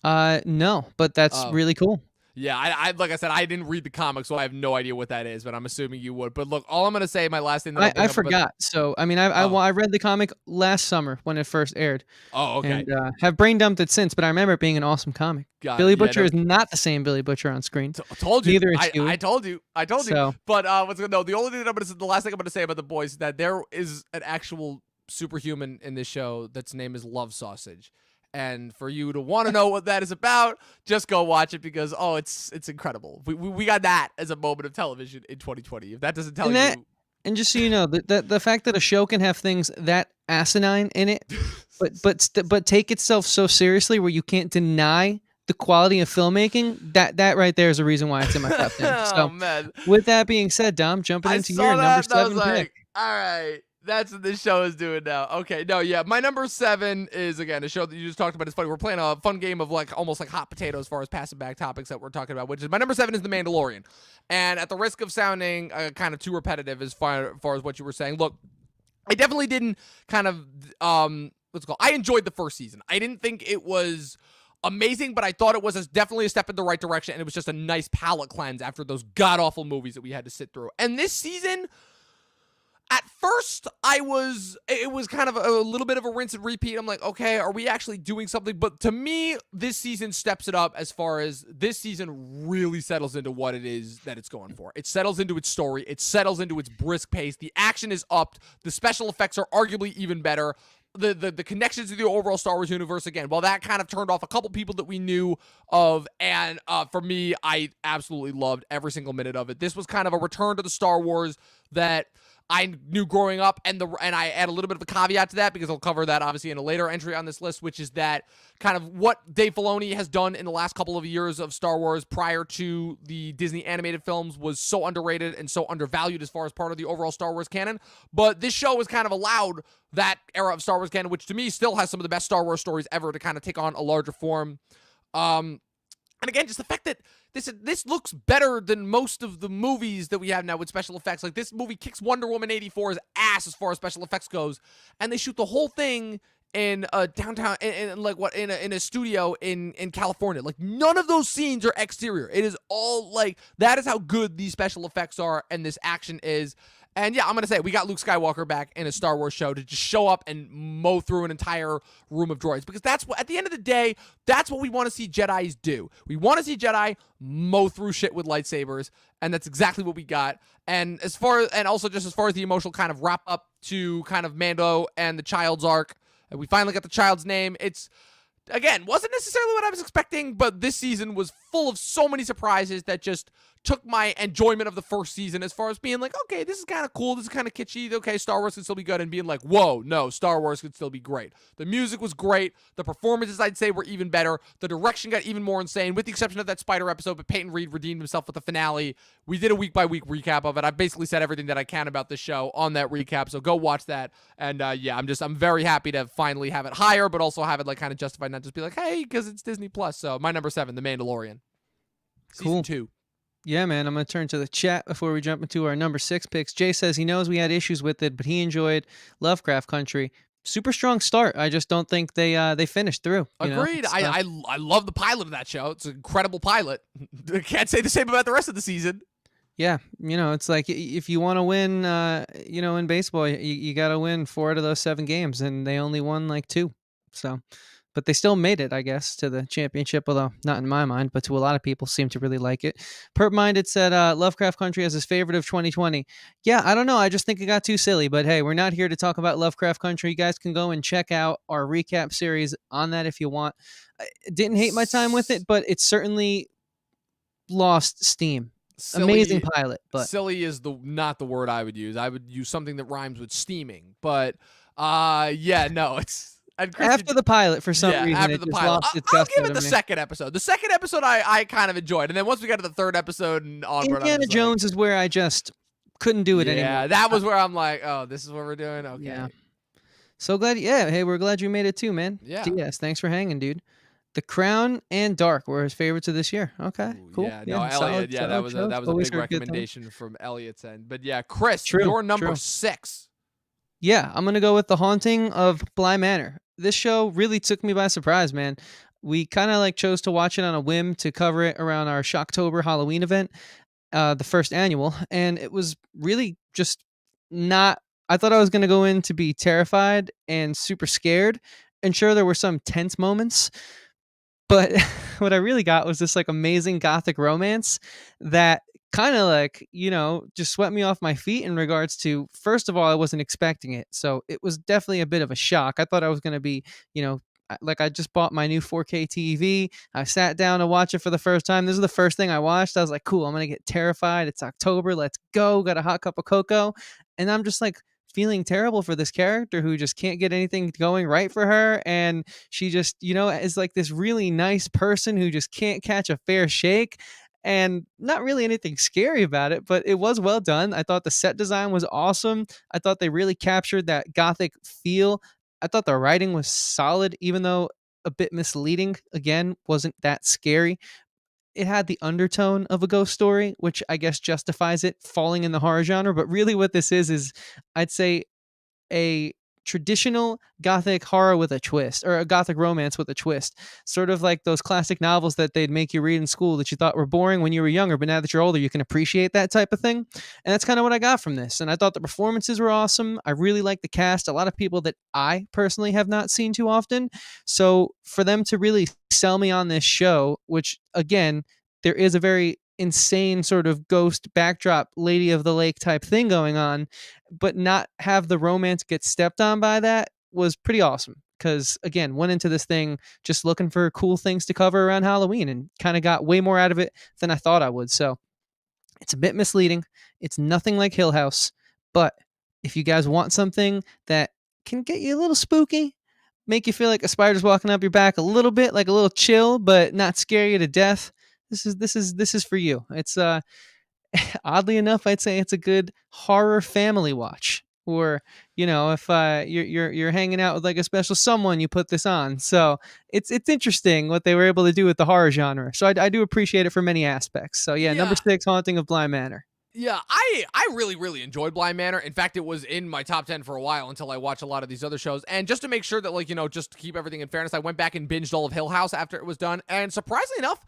No, but that's really cool. Yeah, I like I said, I didn't read the comic, so I have no idea what that is, but I'm assuming you would. But look, all I'm gonna say, my last thing that I forgot. So I mean, I read the comic last summer when it first aired. Oh, okay. And have brain dumped it since, but I remember it being an awesome comic. Billy Butcher is not the same Billy Butcher on screen. Told you. Neither is Huey. I told you. So. But the only thing the last thing I'm gonna say about the boys is that there is an actual superhuman in this show that's name is Love Sausage. And for you to want to know what that is about, just go watch it because it's incredible. We got that as a moment of television in 2020. If that doesn't tell you, and just so you know, the fact that a show can have things that asinine in it, but take itself so seriously where you can't deny the quality of filmmaking, that right there is a reason why it's in my top 10. So, man. With that being said, Dom, jumping into your number 7 pick. All right. That's what this show is doing now. Okay, no, yeah. My number 7 is, again, a show that you just talked about. It's funny. We're playing a fun game of like almost like hot potato as far as passing back topics that we're talking about, which is my number 7 is The Mandalorian. And at the risk of sounding kind of too repetitive as far as what you were saying, look, I definitely didn't kind of, I enjoyed the first season. I didn't think it was amazing, but I thought it was definitely a step in the right direction, and it was just a nice palate cleanse after those god-awful movies that we had to sit through. And this season, at first, it was kind of a little bit of a rinse and repeat. I'm like, okay, are we actually doing something? But to me, this season steps it up as far as this season really settles into what it is that it's going for. It settles into its story. It settles into its brisk pace. The action is upped. The special effects are arguably even better. The connections to the overall Star Wars universe, again, while that kind of turned off a couple people that we knew of, and for me, I absolutely loved every single minute of it. This was kind of a return to the Star Wars that I knew growing up, and I add a little bit of a caveat to that because I'll cover that obviously in a later entry on this list, which is that kind of what Dave Filoni has done in the last couple of years of Star Wars prior to the Disney animated films was so underrated and so undervalued as far as part of the overall Star Wars canon. But this show has kind of allowed that era of Star Wars canon, which to me still has some of the best Star Wars stories ever, to kind of take on a larger form. And again, just the fact that this looks better than most of the movies that we have now with special effects. Like, this movie kicks Wonder Woman 84's ass as far as special effects goes, and they shoot the whole thing in downtown, in a studio in California. Like, none of those scenes are exterior. It is all like, that is how good these special effects are and this action is. And yeah, I'm going to say, we got Luke Skywalker back in a Star Wars show to just show up and mow through an entire room of droids. Because that's what, at the end of the day, that's what we want to see Jedis do. We want to see Jedi mow through shit with lightsabers, and that's exactly what we got. And also just as far as the emotional kind of wrap up to kind of Mando and the child's arc, and we finally got the child's name. It's, again, wasn't necessarily what I was expecting, but this season was full of so many surprises that just took my enjoyment of the first season as far as being like, okay, this is kind of cool, this is kind of kitschy, okay, Star Wars can still be good, and being like, whoa, no, Star Wars could still be great. The music was great, the performances, I'd say, were even better, the direction got even more insane, with the exception of that spider episode, but Peyton Reed redeemed himself with the finale. We did a week-by-week recap of it. I basically said everything that I can about the show on that recap, so go watch that. And yeah, I'm very happy to finally have it higher, but also have it like kind of justified, not just be like, hey, because it's Disney Plus. So my number 7, The Mandalorian. Season 2. Yeah, man, I'm going to turn to the chat before we jump into our number 6 picks. Jay says he knows we had issues with it, but he enjoyed Lovecraft Country. Super strong start. I just don't think they finished through. Agreed. I love the pilot of that show. It's an incredible pilot. I can't say the same about the rest of the season. Yeah, it's like if you want to win, in baseball, you got to win 4 out of those 7 games, and they only won like 2. So but they still made it, I guess, to the championship, although not in my mind, but to a lot of people seem to really like it. Perp Minded said Lovecraft Country as his favorite of 2020. Yeah, I don't know. I just think it got too silly, but hey, we're not here to talk about Lovecraft Country. You guys can go and check out our recap series on that if you want. I didn't hate my time with it, but it certainly lost steam. Amazing pilot, but silly is not the word I would use. I would use something that rhymes with steaming. But yeah, no, it's after the pilot for some reason. After the pilot, I'll give it the second episode. The second episode I kind of enjoyed, and then once we got to the third episode and onward, Indiana Jones is where I just couldn't do it anymore. Yeah, that was where I'm like, oh, this is what we're doing. Okay. Yeah. So glad. Yeah. Hey, we're glad you made it too, man. Yeah. DS, thanks for hanging, dude. The Crown and Dark were his favorites of this year. Okay, cool. Yeah, no, Elliot. That was a big recommendation from Elliot's end. But yeah, Chris, your number 6. Yeah, I'm gonna go with The Haunting of Fly Manor. This show really took me by surprise, man. We kind of like chose to watch it on a whim to cover it around our Shocktober Halloween event, the first annual, and it was really just not. I thought I was gonna go in to be terrified and super scared, and sure there were some tense moments. But what I really got was this like amazing gothic romance that kind of like, just swept me off my feet in regards to, first of all, I wasn't expecting it. So it was definitely a bit of a shock. I thought I was going to be, like I just bought my new 4K TV. I sat down to watch it for the first time. This is the first thing I watched. I was like, cool, I'm going to get terrified. It's October. Let's go. Got a hot cup of cocoa. And I'm just like, feeling terrible for this character who just can't get anything going right for her, and she just is like this really nice person who just can't catch a fair shake, and not really anything scary about it, but it was well done. I thought the set design was awesome. I thought they really captured that gothic feel. I thought the writing was solid, even though a bit misleading. Again, wasn't that scary. It had the undertone of a ghost story, which I guess justifies it falling in the horror genre. But really what this is I'd say a traditional gothic horror with a twist, or a gothic romance with a twist, sort of like those classic novels that they'd make you read in school that you thought were boring when you were younger, but now that you're older, you can appreciate that type of thing. And that's kind of what I got from this. And I thought the performances were awesome. I really liked the cast, a lot of people that I personally have not seen too often. So for them to really sell me on this show, which again, there is a very insane sort of ghost backdrop, Lady of the Lake type thing going on, but not have the romance get stepped on by that was pretty awesome. Because again, went into this thing just looking for cool things to cover around Halloween and kind of got way more out of it than I thought I would. So it's a bit misleading. It's nothing like Hill House, but if you guys want something that can get you a little spooky, make you feel like a spider's walking up your back a little bit, like a little chill, but not scare you to death, this is for you. It's oddly enough, I'd say it's a good horror family watch. Or if you're hanging out with like a special someone, you put this on. So it's interesting what they were able to do with the horror genre. So I do appreciate it for many aspects. So yeah, number 6, Haunting of Fly Manor. Yeah, I really, really enjoyed Fly Manor. In fact, it was in my top 10 for a while until I watched a lot of these other shows. And just to make sure that, just to keep everything in fairness, I went back and binged all of Hill House after it was done. And surprisingly enough,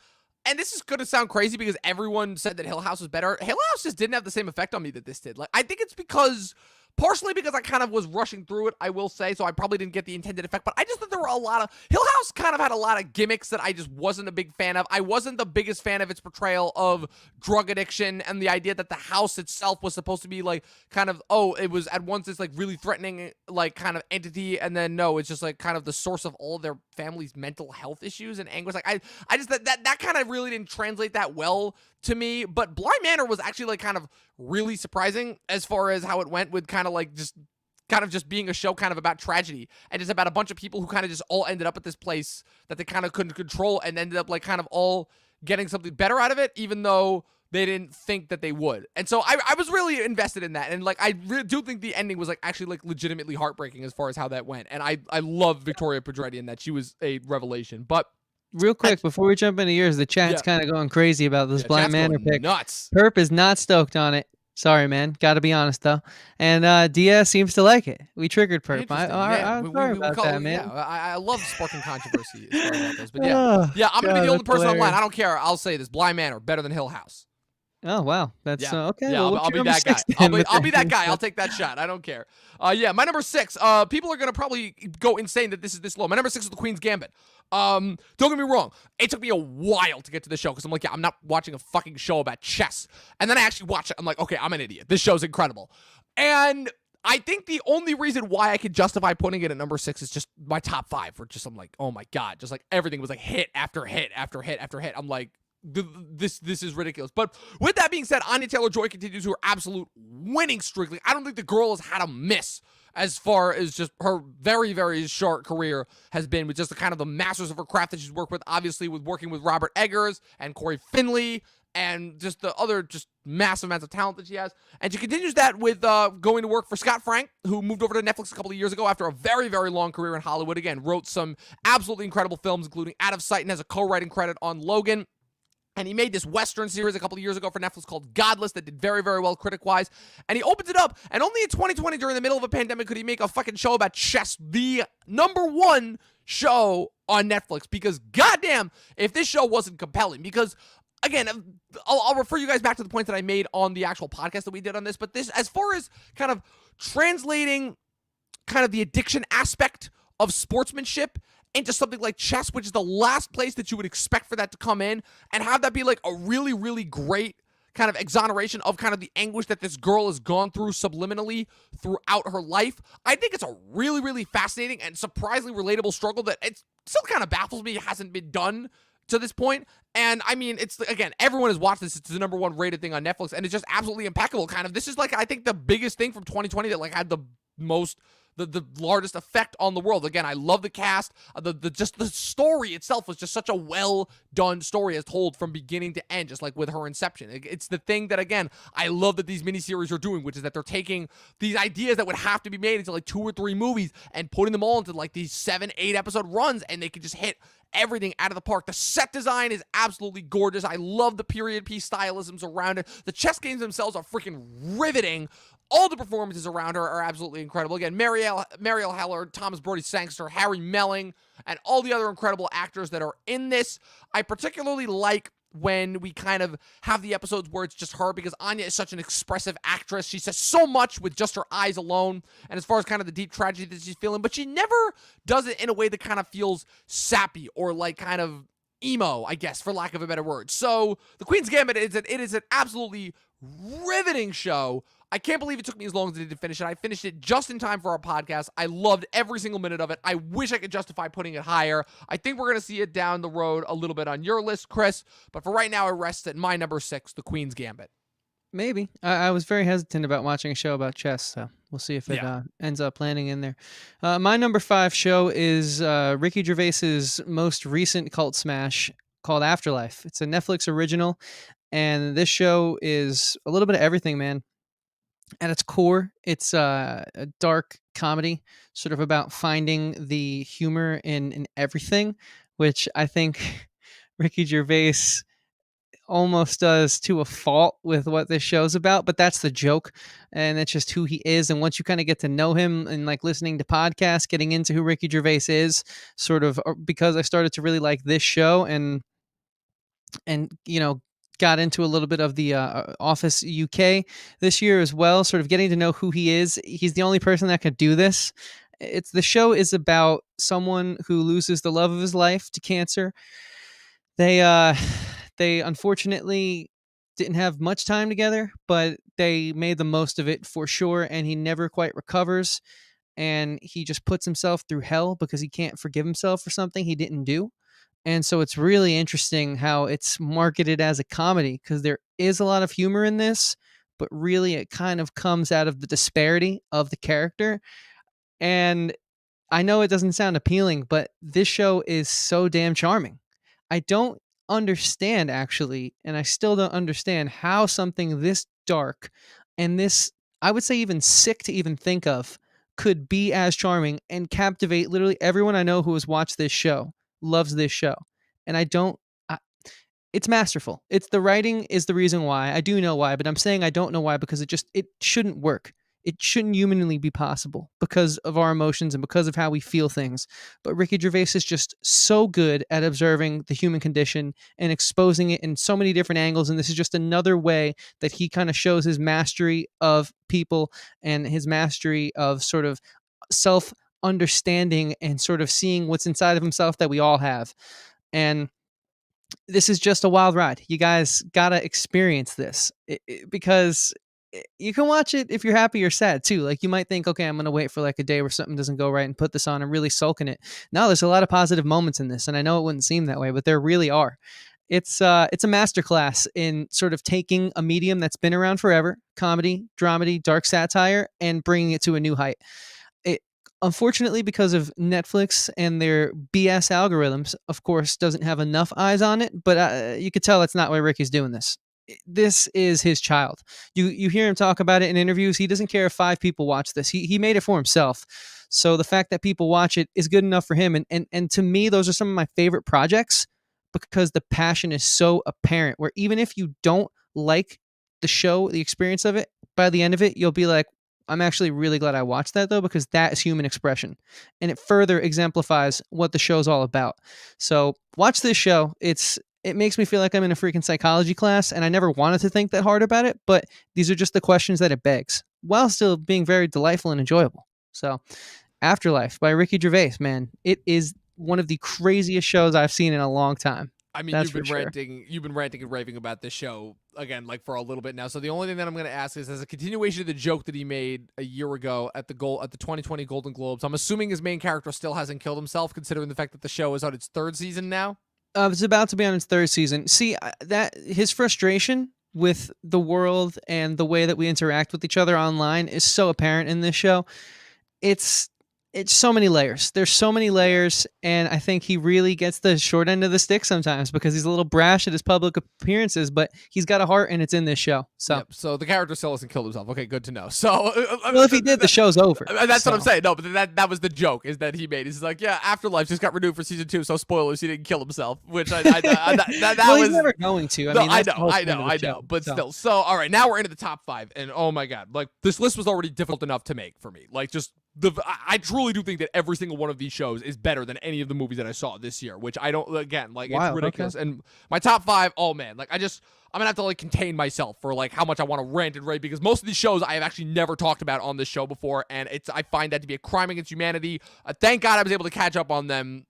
and this is going to sound crazy because everyone said that Hill House was better, Hill House just didn't have the same effect on me that this did. Like, I think it's partially because I kind of was rushing through it, I will say, so I probably didn't get the intended effect, but I just thought there were a lot of... Hill House kind of had a lot of gimmicks that I just wasn't a big fan of. I wasn't the biggest fan of its portrayal of drug addiction and the idea that the house itself was supposed to be like kind of, it was at once this like really threatening like kind of entity, and then no, it's just like kind of the source of all of their family's mental health issues and anguish. Like I just, that kind of really didn't translate that well to me, but Bly Manor was actually like kind of really surprising as far as how it went, with kind of just being a show kind of about tragedy and just about a bunch of people who kind of just all ended up at this place that they kind of couldn't control and ended up like kind of all getting something better out of it, even though they didn't think that they would. And so I was really invested in that, and like I really do think the ending was like actually like legitimately heartbreaking as far as how that went. And I love Victoria Pedretti in that. She was a revelation. But real quick, before we jump into yours, the chat's kind of going crazy about this Bly Manor pick. Nuts. Perp is not stoked on it. Sorry, man. Got to be honest, though. And DS seems to like it. We triggered Perp. I'm sorry about that, man. Yeah, I love sparking controversy as far as that goes. But yeah, I'm going to be the only person online. I don't care. I'll say this. Bly Manor, better than Hill House. Oh wow, that's Yeah. okay. Yeah, Well, I'll what's your be number that guy. 6 then? I'll be that guy. I'll take that shot. I don't care. Yeah, my number 6. People are gonna probably go insane that this is this low. My number 6 is the Queen's Gambit. Don't get me wrong. It took me a while to get to the show because I'm like, yeah, I'm not watching a fucking show about chess. And then I actually watch it. I'm like, okay, I'm an idiot. This show's incredible. And I think the only reason why I could justify putting it at number 6 is just my top 5. For just, I'm like, oh my god, just like everything was like hit after hit after hit after hit. I'm like, this is ridiculous. But with that being said, Anya Taylor-Joy continues her absolute winning streak. Like, I don't think the girl has had a miss as far as just her very, very short career has been, with just the kind of the masters of her craft that she's worked with, obviously with working with Robert Eggers and Corey Finley and just the other just massive amounts of talent that she has. And she continues that with going to work for Scott Frank, who moved over to Netflix a couple of years ago after a very, very long career in Hollywood. Again, wrote some absolutely incredible films, including Out of Sight, and has a co-writing credit on Logan. And he made this Western series a couple of years ago for Netflix called Godless that did very, very well critic-wise. And he opens it up, and only in 2020, during the middle of a pandemic, could he make a fucking show about chess, the #1 show on Netflix. Because goddamn, if this show wasn't compelling. Because, again, I'll refer you guys back to the points that I made on the actual podcast that we did on this. But this, as far as kind of translating kind of the addiction aspect of sportsmanship into something like chess, which is the last place that you would expect for that to come in, and have that be like a really, really great kind of exoneration of kind of the anguish that this girl has gone through subliminally throughout her life. I think it's a really, really fascinating and surprisingly relatable struggle that it still kind of baffles me it hasn't been done to this point. And I mean, it's, again, everyone has watched this. It's the #1 rated thing on Netflix, and it's just absolutely impeccable. Kind of, this is like, I think, the biggest thing from 2020 that like had the most, the largest effect on the world. Again, I love the cast. Just the story itself was just such a well done story, as told from beginning to end, just like with her inception. It's the thing that, again, I love that these miniseries are doing, which is that they're taking these ideas that would have to be made into like 2 or 3 movies and putting them all into like these 7, 8 episode runs, and they can just hit everything out of the park. The set design is absolutely gorgeous. I love the period piece stylisms around it. The chess games themselves are freaking riveting. All the performances around her are absolutely incredible. Again, Marielle Heller, Thomas Brody Sangster, Harry Melling, and all the other incredible actors that are in this. I particularly like when we kind of have the episodes where it's just her, because Anya is such an expressive actress. She says so much with just her eyes alone, and as far as kind of the deep tragedy that she's feeling, but she never does it in a way that kind of feels sappy or like kind of emo, I guess, for lack of a better word. So the Queen's Gambit is an absolutely riveting show. I can't believe it took me as long as it did to finish it. I finished it just in time for our podcast. I loved every single minute of it. I wish I could justify putting it higher. I think we're going to see it down the road a little bit on your list, Chris. But for right now, it rests at my number 6, The Queen's Gambit. Maybe. I was very hesitant about watching a show about chess, so we'll see if it ends up landing in there. My number 5 show is Ricky Gervais's most recent cult smash called Afterlife. It's a Netflix original, and this show is a little bit of everything, man. At its core, it's a dark comedy, sort of about finding the humor in everything, which I think Ricky Gervais almost does to a fault with what this show's about, but that's the joke, and that's just who he is. And once you kind of get to know him and like listening to podcasts, getting into who Ricky Gervais is, sort of, because I started to really like this show and you know, got into a little bit of the Office UK this year as well, sort of getting to know who he is. He's the only person that could do this. The show is about someone who loses the love of his life to cancer. They unfortunately didn't have much time together, but they made the most of it for sure, and he never quite recovers, and he just puts himself through hell because he can't forgive himself for something he didn't do. And so it's really interesting how it's marketed as a comedy, because there is a lot of humor in this, but really it kind of comes out of the disparity of the character. And I know it doesn't sound appealing, but this show is so damn charming. I don't understand, actually, and I still don't understand how something this dark and this, I would say, even sick to even think of, could be as charming and captivate literally everyone I know who has watched this show. Loves this show. And it's masterful. It's the writing is the reason why. I do know why, but I'm saying I don't know why, because it shouldn't work. It shouldn't humanly be possible because of our emotions and because of how we feel things. But Ricky Gervais is just so good at observing the human condition and exposing it in so many different angles. And this is just another way that he kind of shows his mastery of people and his mastery of sort of self understanding and sort of seeing what's inside of himself that we all have. And this is just a wild ride. You guys gotta experience this because you can watch it if you're happy or sad too. Like you might think, okay, I'm gonna wait for like a day where something doesn't go right and put this on and really sulk in it. No, there's a lot of positive moments in this, and I know it wouldn't seem that way, but there really are. It's a masterclass in sort of taking a medium that's been around forever, comedy, dramedy, dark satire, and bringing it to a new height. It, unfortunately, because of Netflix and their BS algorithms, of course, doesn't have enough eyes on it, but you could tell that's not why Ricky's doing this. This is his child. You hear him talk about it in interviews. He doesn't care if 5 people watch this. He made it for himself. So the fact that people watch it is good enough for him. And to me, those are some of my favorite projects because the passion is so apparent, where even if you don't like the show, the experience of it, by the end of it, you'll be like, I'm actually really glad I watched that though, because that is human expression and it further exemplifies what the show's all about. So watch this show. It makes me feel like I'm in a freaking psychology class, and I never wanted to think that hard about it, but these are just the questions that it begs while still being very delightful and enjoyable. So Afterlife by Ricky Gervais, man, it is one of the craziest shows I've seen in a long time. I mean, you've been ranting and raving about this show again, like for a little bit now. So the only thing that I'm going to ask is, as a continuation of the joke that he made a year ago at the 2020 Golden Globes, I'm assuming his main character still hasn't killed himself, considering the fact that the show is on its 3rd season now. It's about to be on its 3rd season. See, that his frustration with the world and the way that we interact with each other online is so apparent in this show. It's so many layers. There's so many layers, and I think he really gets the short end of the stick sometimes because he's a little brash at his public appearances, but he's got a heart, and it's in this show. So, yep, so the character still hasn't killed himself. Okay, good to know. So, well, if he did, the show's over. That's what I'm saying. No, but that was the joke is that he made. He's like, yeah, Afterlife just got renewed for season 2. So spoilers, he didn't kill himself. Which that well, was he's never going to. I know. But still. So, all right, now we're into the top 5, and oh my god, like this list was already difficult enough to make for me. Like just. I truly do think that every single one of these shows is better than any of the movies that I saw this year, which I don't, again, like, it's ridiculous. Okay. And my top 5, oh man, like I'm gonna have to like contain myself for like how much I want to rant and rave, because most of these shows I have actually never talked about on this show before, and I find that to be a crime against humanity. Thank God I was able to catch up on them,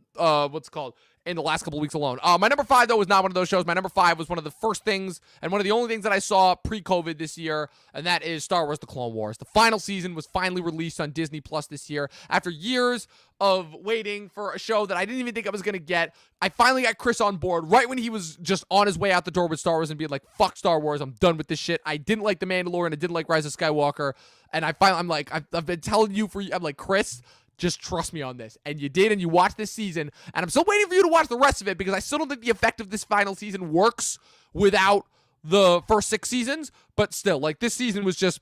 in the last couple of weeks alone. My number 5, though, was not one of those shows. My number 5 was one of the first things and one of the only things that I saw pre-COVID this year, and that is Star Wars: The Clone Wars. The final season was finally released on Disney Plus this year. After years of waiting for a show that I didn't even think I was going to get, I finally got Chris on board right when he was just on his way out the door with Star Wars and being like, fuck Star Wars, I'm done with this shit. I didn't like The Mandalorian, I didn't like Rise of Skywalker, and I'm like, I've been telling you I'm like, Chris, just trust me on this. And you did, and you watched this season. And I'm still waiting for you to watch the rest of it, because I still don't think the effect of this final season works without the first 6 seasons. But still, like, this season was just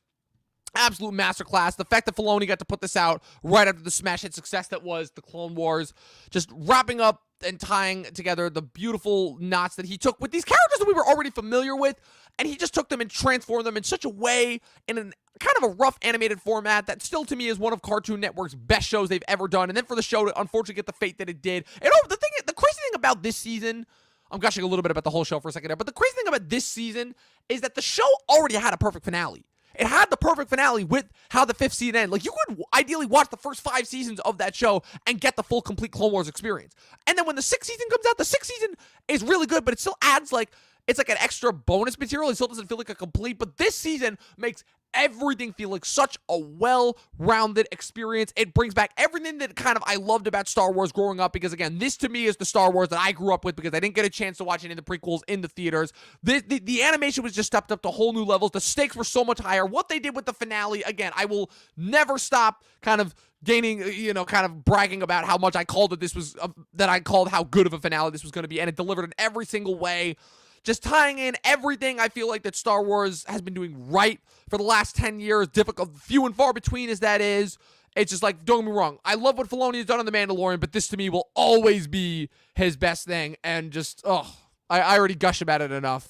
absolute masterclass. The fact that Filoni got to put this out right after the smash hit success that was The Clone Wars, just wrapping up and tying together the beautiful knots that he took with these characters that we were already familiar with, and he just took them and transformed them in such a way, in an kind of a rough animated format that still to me is one of Cartoon Network's best shows they've ever done. And then for the show to unfortunately get the fate that it did. And the crazy thing about this season, I'm gushing a little bit about the whole show for a second there, but the crazy thing about this season is that the show already had a perfect finale. It had the perfect finale with how the 5th season ended. Like, you could ideally watch the first 5 seasons of that show and get the full, complete Clone Wars experience. And then when the 6th season comes out, the 6th season is really good, but it still adds, like, it's like an extra bonus material. It still doesn't feel like a complete, but this season makes everything feel like such a well-rounded experience. It brings back everything that kind of I loved about Star Wars growing up, because again, this to me is the Star Wars that I grew up with, because I didn't get a chance to watch any of the prequels in the theaters. The animation was just stepped up to whole new levels. The stakes were so much higher. What they did with the finale, again, I will never stop kind of gaining, kind of bragging about how much I called it. This was, that I called how good of a finale this was going to be, and it delivered in every single way. Just tying in everything I feel like that Star Wars has been doing right for the last 10 years, difficult, few and far between as that is. It's just like, don't get me wrong, I love what Filoni has done on The Mandalorian, but this to me will always be his best thing. And just, I already gush about it enough,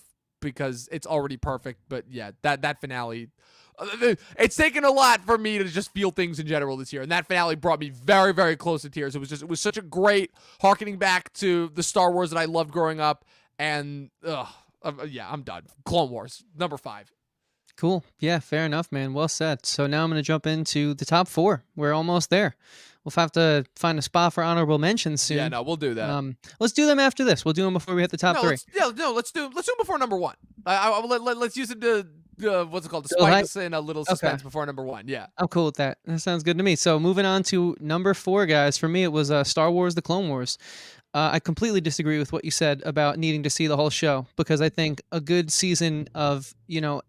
because it's already perfect. But yeah, that finale, it's taken a lot for me to just feel things in general this year, and that finale brought me very, very close to tears. It was such a great harkening back to the Star Wars that I loved growing up, and yeah, I'm done. Clone Wars, number 5. Cool. Yeah, fair enough, man. Well said. So now I'm going to jump into the top 4. We're almost there. We'll have to find a spot for honorable mentions soon. Yeah, no, we'll do that. Let's do them after this. We'll do them before we hit the top 3. Let's do them before number 1. Let's use it to what's it called? To spike us in a little suspense before number 1. Yeah, I'm cool with that. That sounds good to me. So moving on to number 4, guys. For me, it was Star Wars: The Clone Wars. I completely disagree with what you said about needing to see the whole show, because I think a good season of,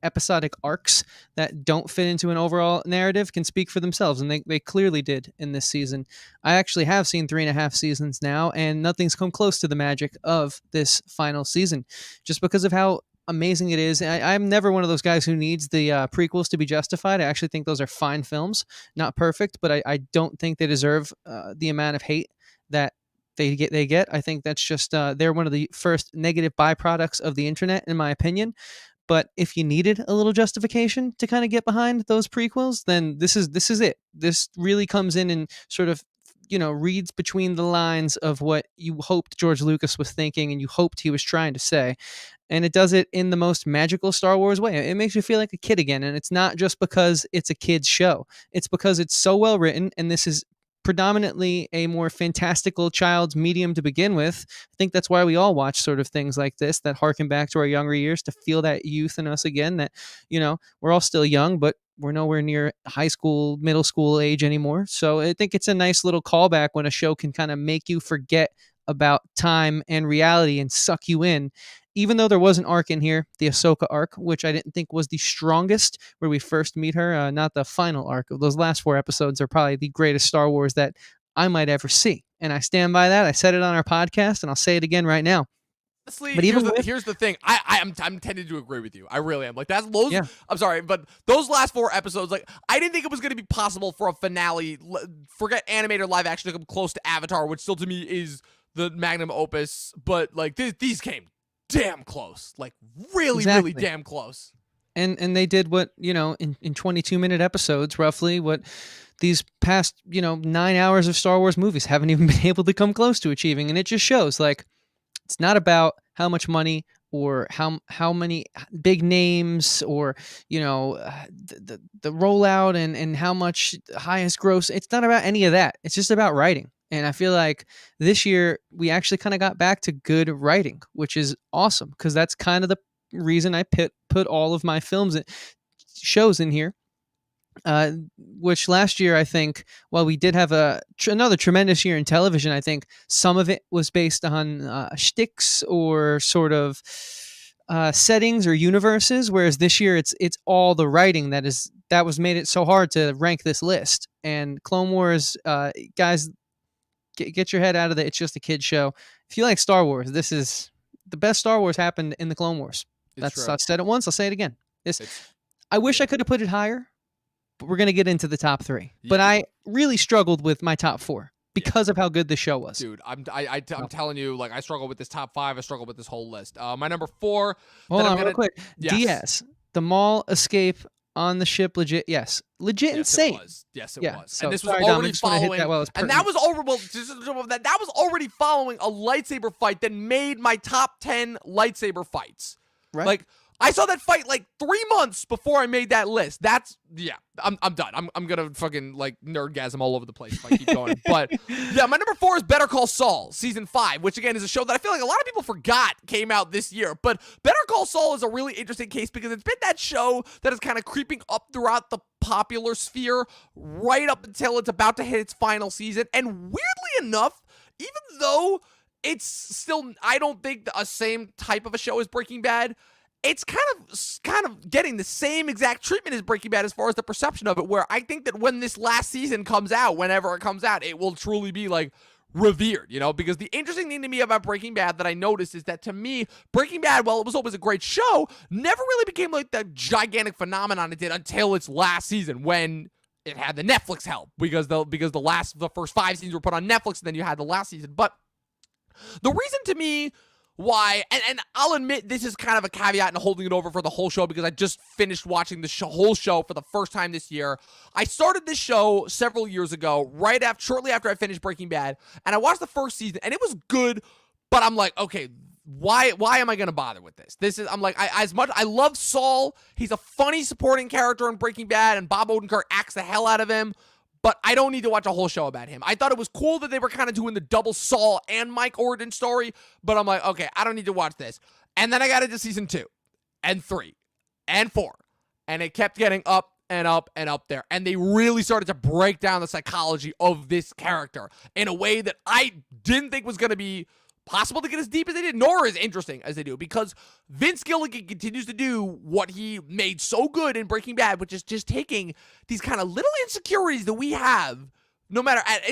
episodic arcs that don't fit into an overall narrative can speak for themselves, and they clearly did in this season. I actually have seen 3.5 seasons now, and nothing's come close to the magic of this final season, just because of how amazing it is. I'm never one of those guys who needs the prequels to be justified. I actually think those are fine films, not perfect, but I don't think they deserve the amount of hate that they get. I think that's just they're one of the first negative byproducts of the internet, in my opinion. But if you needed a little justification to kind of get behind those prequels, then this is it. This really comes in and sort of reads between the lines of what you hoped George Lucas was thinking and you hoped he was trying to say. And it does it in the most magical Star Wars way. It makes you feel like a kid again. And it's not just because it's a kid's show. It's because it's so well written, and this is predominantly a more fantastical child's medium to begin with. I think that's why we all watch sort of things like this that harken back to our younger years, to feel that youth in us again, that, we're all still young, but we're nowhere near high school, middle school age anymore. So I think it's a nice little callback when a show can kind of make you forget about time and reality and suck you in. Even though there was an arc in here, the Ahsoka arc, which I didn't think was the strongest, where we first meet her, not the final arc. Of those last 4 episodes are probably the greatest Star Wars that I might ever see. And I stand by that. I said it on our podcast, and I'll say it again right now. Honestly, but here's the thing. I'm tending to agree with you. I really am. Like, that's those. Yeah. I'm sorry, but those last 4 episodes, like, I didn't think it was going to be possible for a finale. Forget animated live action to come close to Avatar, which still to me is the magnum opus. But like these came damn close, like really damn close. And they did what, in 22-minute episodes, roughly, what these past 9 hours of Star Wars movies haven't even been able to come close to achieving. And it just shows, like, it's not about how much money or how many big names or the rollout and how much highest gross. It's not about any of that. It's just about writing. And I feel like this year we actually kind of got back to good writing, which is awesome, because that's kind of the reason I put all of my films and shows in here. Which last year, I think, while we did have another tremendous year in television, I think some of it was based on shticks or sort of settings or universes, whereas this year it's all the writing that was made it so hard to rank this list. And Clone Wars, guys, get your head out of it. It's just a kid show. If you like Star Wars, this is the best Star Wars happened in the Clone Wars. I've said it once. I'll say it again. I wish I could have put it higher, but we're going to get into the top 3. Yeah. But I really struggled with my top 4 because of how good the show was. Dude, I'm telling you, like, I struggled with this top 5. I struggled with this whole list. My number 4. Hold on, real quick. Yes. Diaz, the Maul escape on the ship, legit. Yes, insane. Yes, it was. So, and this was already following. And that was that was already following a lightsaber fight that made my top 10 lightsaber fights. Right. Like, I saw that fight like 3 months before I made that list. I'm done. I'm gonna fucking like nerdgasm all over the place if I keep going. But yeah, my number 4 is Better Call Saul, season 5, which again is a show that I feel like a lot of people forgot came out this year. But Better Call Saul is a really interesting case because it's been that show that is kind of creeping up throughout the popular sphere right up until it's about to hit its final season. And weirdly enough, even though it's still, I don't think a same type of a show as Breaking Bad, it's kind of getting the same exact treatment as Breaking Bad as far as the perception of it, where I think that when this last season comes out, whenever it comes out, it will truly be like revered, because the interesting thing to me about Breaking Bad that I noticed is that to me, Breaking Bad, while it was always a great show, never really became like the gigantic phenomenon it did until its last season, when it had the Netflix help, because the first 5 seasons were put on Netflix, and then you had the last season. But the reason to me why, and I'll admit this is kind of a caveat and holding it over for the whole show because I just finished watching the whole show for the first time this year. I started this show several years ago, shortly after I finished Breaking Bad, and I watched the first season, and it was good, but I'm like, okay, why am I gonna bother with this? I'm like, I love Saul. He's a funny supporting character in Breaking Bad, and Bob Odenkirk acts the hell out of him. But I don't need to watch a whole show about him. I thought it was cool that they were kind of doing the double Saul and Mike origin story, but I'm like, okay, I don't need to watch this. And then I got into season 2 and 3 and 4, and it kept getting up and up and up there. And they really started to break down the psychology of this character in a way that I didn't think was going to be possible to get as deep as they did, nor as interesting as they do, because Vince Gilligan continues to do what he made so good in Breaking Bad, which is just taking these kind of little insecurities that we have,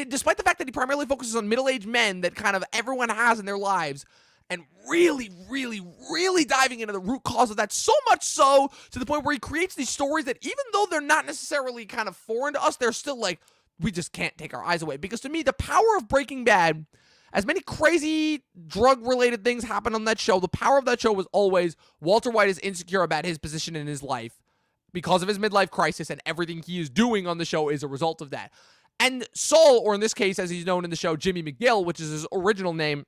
despite the fact that he primarily focuses on middle-aged men that kind of everyone has in their lives, and really, really, really diving into the root cause of that, so much so to the point where he creates these stories that even though they're not necessarily kind of foreign to us, they're still like, we just can't take our eyes away. Because to me, the power of Breaking Bad, as many crazy drug-related things happen on that show, the power of that show was always Walter White is insecure about his position in his life because of his midlife crisis, and everything he is doing on the show is a result of that. And Saul, or in this case, as he's known in the show, Jimmy McGill, which is his original name,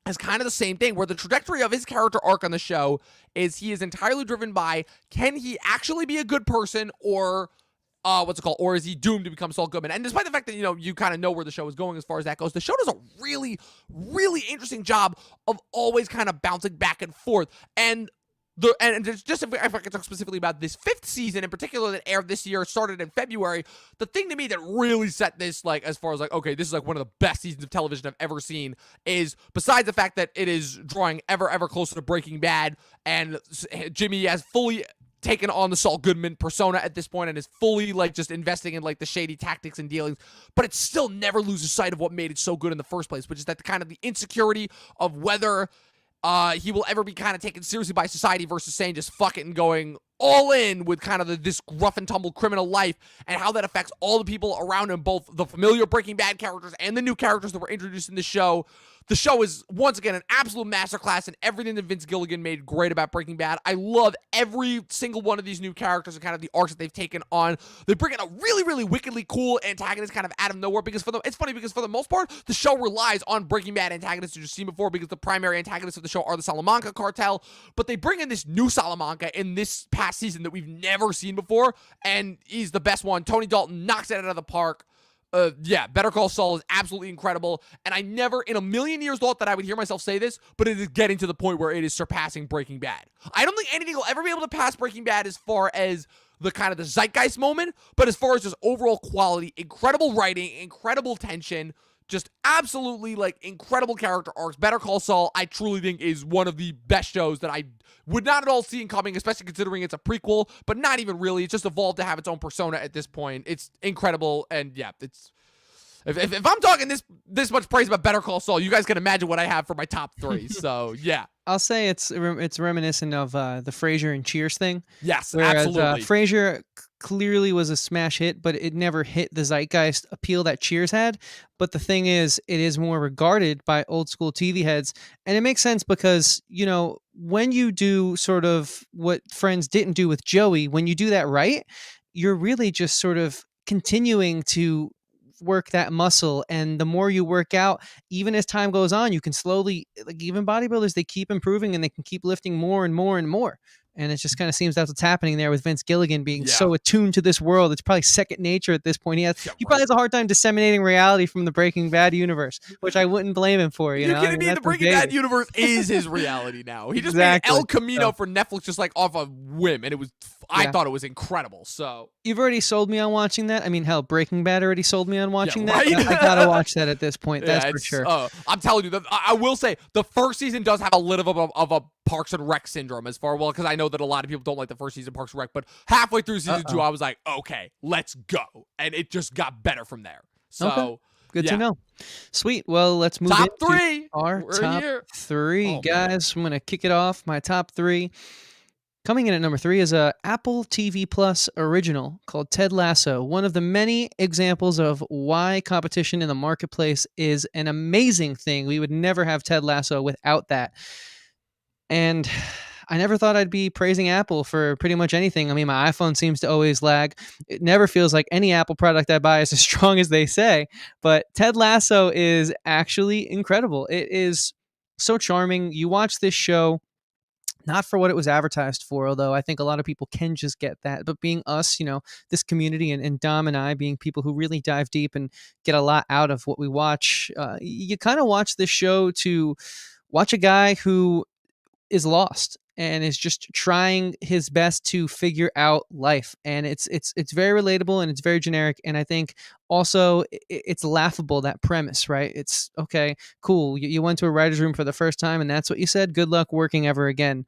is kind of the same thing, where the trajectory of his character arc on the show is he is entirely driven by, can he actually be a good person, or or is he doomed to become Saul Goodman? And despite the fact that, you kind of know where the show is going as far as that goes, the show does a really, really interesting job of always kind of bouncing back and forth. And just if I could talk specifically about this 5th season in particular that aired this year, started in February, the thing to me that really set this, as far as okay, this is one of the best seasons of television I've ever seen, is besides the fact that it is drawing ever, ever closer to Breaking Bad, and Jimmy has fully taken on the Saul Goodman persona at this point and is fully just investing in the shady tactics and dealings, but it still never loses sight of what made it so good in the first place, which is that the insecurity of whether he will ever be kind of taken seriously by society versus saying just fuck it and going all in with kind of this rough and tumble criminal life, and how that affects all the people around him, both the familiar Breaking Bad characters and the new characters that were introduced in the show. The show is, once again, an absolute masterclass in everything that Vince Gilligan made great about Breaking Bad. I love every single one of these new characters and kind of the arcs that they've taken on. They bring in a really, really wickedly cool antagonist kind of out of nowhere, because it's funny because for the most part, the show relies on Breaking Bad antagonists you've seen before, because the primary antagonists of the show are the Salamanca cartel, but they bring in this new Salamanca in this past season that we've never seen before, and he's the best one. Tony Dalton knocks it out of the park. Better Call Saul is absolutely incredible, and I never in a million years thought that I would hear myself say this, but it is getting to the point where it is surpassing Breaking Bad. I don't think anything will ever be able to pass Breaking Bad as far as the kind of the zeitgeist moment, but as far as just overall quality, incredible writing, incredible tension, just absolutely incredible character arcs. Better Call Saul, I truly think, is one of the best shows that I would not at all see coming, especially considering it's a prequel, but not even really. It's just evolved to have its own persona at this point. It's incredible, and it's if I'm talking this much praise about Better Call Saul, you guys can imagine what I have for my top 3. So yeah, I'll say it's reminiscent of the Frasier and Cheers thing. Yes, whereas, absolutely. Frasier clearly was a smash hit, but it never hit the zeitgeist appeal that Cheers had. But the thing is, it is more regarded by old school TV heads, and it makes sense because when you do sort of what Friends didn't do with Joey, when you do that right, you're really just sort of continuing to work that muscle, and the more you work out, even as time goes on, you can slowly, even bodybuilders, they keep improving and they can keep lifting more and more and more. And it just kind of seems that's what's happening there with Vince Gilligan being so attuned to this world. It's probably second nature at this point. He probably has a hard time disseminating reality from the Breaking Bad universe, which I wouldn't blame him for. You're kidding me? The Breaking Bad universe is his reality now. He just made El Camino for Netflix just off a whim, and it was. I thought it was incredible. So you've already sold me on watching that. I mean, hell, Breaking Bad already sold me on watching right? that. I gotta watch that at this point. That's for sure. I'm telling you, I will say the first season does have a little of a Parks and Rec syndrome because I know that a lot of people don't like the first season of Parks and Rec, but halfway through season 2, I was like, okay, let's go, and it just got better from there. So good to know. Sweet. Well, let's move top into 3. Our top 3, guys. Man. I'm gonna kick it off. My top 3. Coming in at number 3 is a Apple TV Plus original called Ted Lasso, one of the many examples of why competition in the marketplace is an amazing thing. We would never have Ted Lasso without that. And I never thought I'd be praising Apple for pretty much anything. I mean, my iPhone seems to always lag. It never feels like any Apple product I buy is as strong as they say. But Ted Lasso is actually incredible. It is so charming. You watch this show not for what it was advertised for, although I think a lot of people can just get that. But being us, this community and Dom and I being people who really dive deep and get a lot out of what we watch, you kind of watch this show to watch a guy who is lost and is just trying his best to figure out life. And it's very relatable and it's very generic. And I think also it's laughable, that premise, right? It's okay, cool. You went to a writer's room for the first time and that's what you said. Good luck working ever again.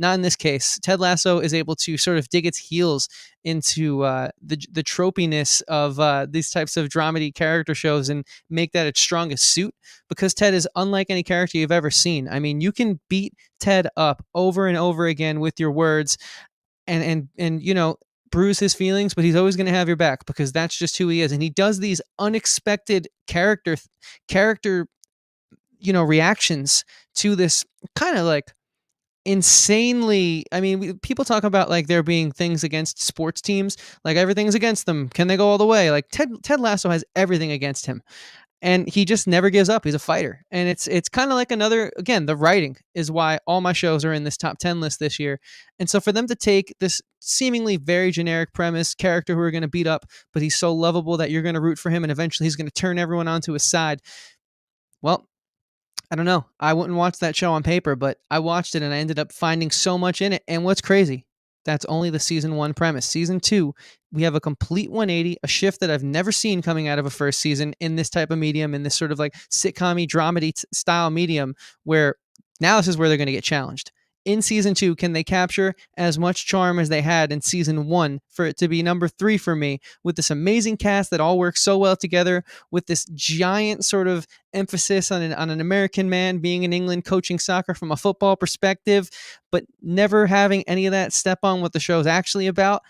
Not in this case. Ted Lasso is able to sort of dig its heels into the tropiness of these types of dramedy character shows and make that its strongest suit, because Ted is unlike any character you've ever seen. I mean, you can beat Ted up over and over again with your words and bruise his feelings, but he's always going to have your back because that's just who he is. And he does these unexpected character reactions to this kind of like insanely, I mean, people talk about like there being things against sports teams, like everything's against them. Can they go all the way? Like Ted Lasso has everything against him, and he just never gives up. He's a fighter, and it's kind of like another, again, the writing is why all my shows are in this top 10 list this year. And so for them to take this seemingly very generic premise, character who are going to beat up, but he's so lovable that you're going to root for him, and eventually he's going to turn everyone onto his side. Well, I don't know. I wouldn't watch that show on paper, but I watched it and I ended up finding so much in it. And what's crazy, that's only the season 1 premise. Season 2, we have a complete 180, a shift that I've never seen coming out of a first season in this type of medium, in this sort of like sitcom-y, dramedy style medium, where now this is where they're going to get challenged. In season 2, can they capture as much charm as they had in season 1 for it to be number 3 for me, with this amazing cast that all works so well together, with this giant sort of emphasis on an American man being in England coaching soccer from a football perspective, but never having any of that step on what the show's actually about.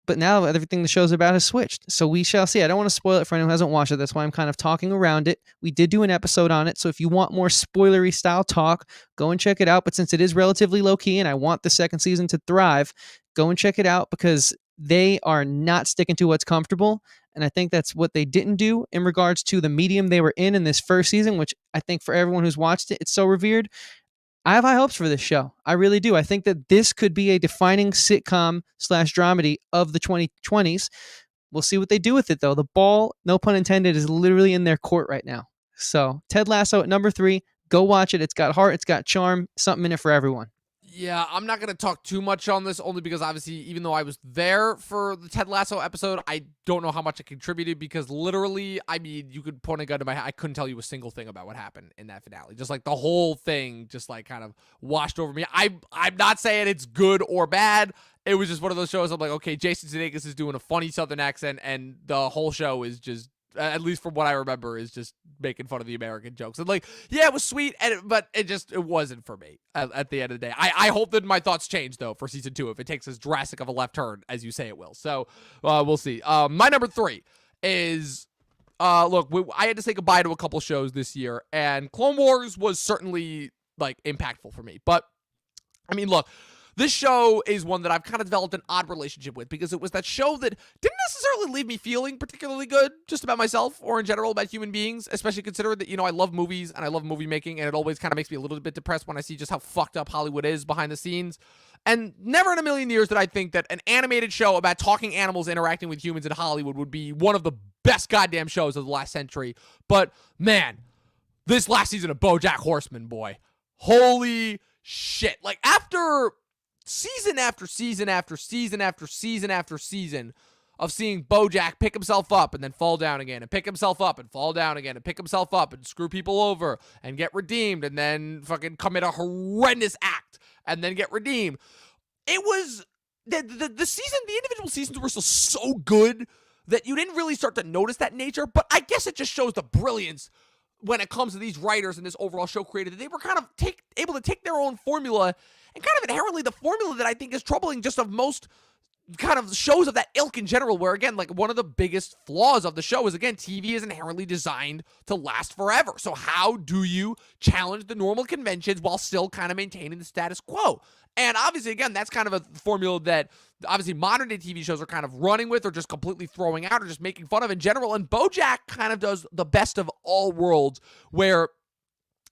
But now everything the show's about has switched. So we shall see. I don't want to spoil it for anyone who hasn't watched it. That's why I'm kind of talking around it. We did do an episode on it. So if you want more spoilery style talk, go and check it out. But since it is relatively low key and I want the second season to thrive, go and check it out, because they are not sticking to what's comfortable. And I think that's what they didn't do in regards to the medium they were in this first season, which I think for everyone who's watched it, it's so revered. I have high hopes for this show. I really do. I think that this could be a defining sitcom/dramedy of the 2020s. We'll see what they do with it, though. The ball, no pun intended, is literally in their court right now. So Ted Lasso at number 3. Go watch it. It's got heart. It's got charm. Something in it for everyone. Yeah, I'm not going to talk too much on this, only because obviously, even though I was there for the Ted Lasso episode, I don't know how much it contributed, because literally, I mean, you could point a gun to my head. I couldn't tell you a single thing about what happened in that finale. Just like the whole thing just like kind of washed over me. I'm not saying it's good or bad. It was just one of those shows I'm like, okay, Jason Sudeikis is doing a funny Southern accent, and the whole show is just, at least from what I remember, is just making fun of the American jokes. And like, yeah, it was sweet, but it wasn't for me at the end of the day. I hope that my thoughts change, though, for season 2, if it takes as drastic of a left turn as you say it will. So we'll see. My number 3 is, look, I had to say goodbye to a couple shows this year, and Clone Wars was certainly like impactful for me. But I mean, look, this show is one that I've kind of developed an odd relationship with, because it was that show that didn't necessarily leave me feeling particularly good just about myself or in general about human beings, especially considering that, I love movies and I love movie making, and it always kind of makes me a little bit depressed when I see just how fucked up Hollywood is behind the scenes. And never in a million years did I think that an animated show about talking animals interacting with humans in Hollywood would be one of the best goddamn shows of the last century. But man, this last season of BoJack Horseman, boy, holy shit. Like, after season after season after season after season after season of seeing BoJack pick himself up and then fall down again, and pick himself up and fall down again, and pick himself up and screw people over and get redeemed, and then fucking commit a horrendous act and then get redeemed. It was the individual seasons were still so good that you didn't really start to notice that nature. But I guess it just shows the brilliance when it comes to these writers and this overall show created, that they were kind of able to take their own formula and kind of inherently the formula that I think is troubling just of most kind of shows of that ilk in general, where again, like one of the biggest flaws of the show is, again, TV is inherently designed to last forever. So how do you challenge the normal conventions while still kind of maintaining the status quo? And obviously, again, that's kind of a formula that obviously modern day TV shows are kind of running with, or just completely throwing out, or just making fun of in general. And BoJack kind of does the best of all worlds, where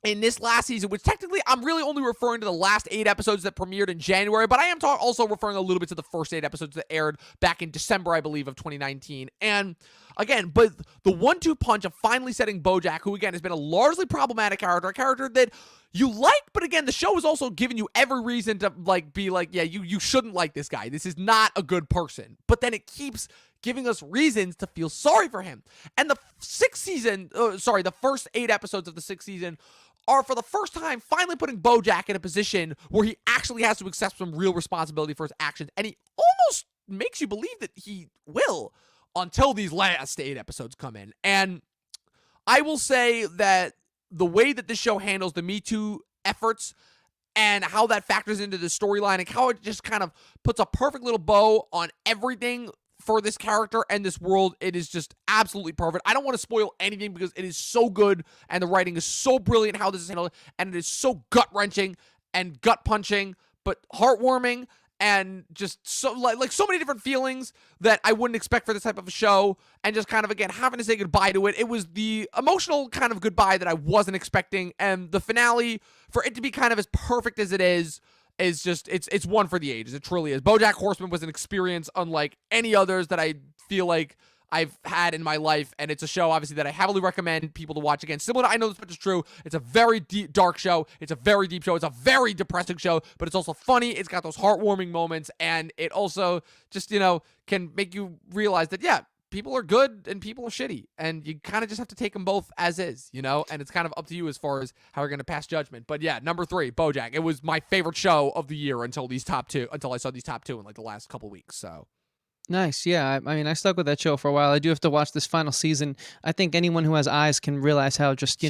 in this last season, which technically I'm really only referring to the last 8 episodes that premiered in January, but I am also referring a little bit to the first 8 episodes that aired back in December, I believe, of 2019. And again, but the 1-2 punch of finally setting BoJack, who again has been a largely problematic character, a character that you like, but again, the show is also giving you every reason to like be like, yeah, you shouldn't like this guy. This is not a good person. But then it keeps giving us reasons to feel sorry for him. And the the first 8 episodes of the 6th season are for the first time finally putting BoJack in a position where he actually has to accept some real responsibility for his actions, and he almost makes you believe that he will until these last 8 episodes come in. And I will say that the way that this show handles the Me Too efforts and how that factors into the storyline and how it just kind of puts a perfect little bow on everything for this character and this world, it is just absolutely perfect. I don't want to spoil anything because it is so good and the writing is so brilliant how this is handled, and it is so gut-wrenching and gut-punching, but heartwarming, and just so like so many different feelings that I wouldn't expect for this type of a show, and just kind of, again, having to say goodbye to it. It was the emotional kind of goodbye that I wasn't expecting, and the finale, for it to be kind of as perfect as it is just, it's one for the ages. It truly is. BoJack Horseman was an experience unlike any others that I feel like I've had in my life, and it's a show, obviously, that I heavily recommend people to watch. Again, similar to I Know This Much Is True, it's a very deep, dark show. It's a very deep show. It's a very depressing show, but it's also funny. It's got those heartwarming moments, and it also just, can make you realize that, yeah, people are good and people are shitty, and you kind of just have to take them both as is, and it's kind of up to you as far as how you're going to pass judgment. But yeah, number 3, BoJack. It was my favorite show of the year until I saw these top 2 in like the last couple weeks. So Nice. Yeah. I mean, I stuck with that show for a while. I do have to watch this final season. I think anyone who has eyes can realize how just,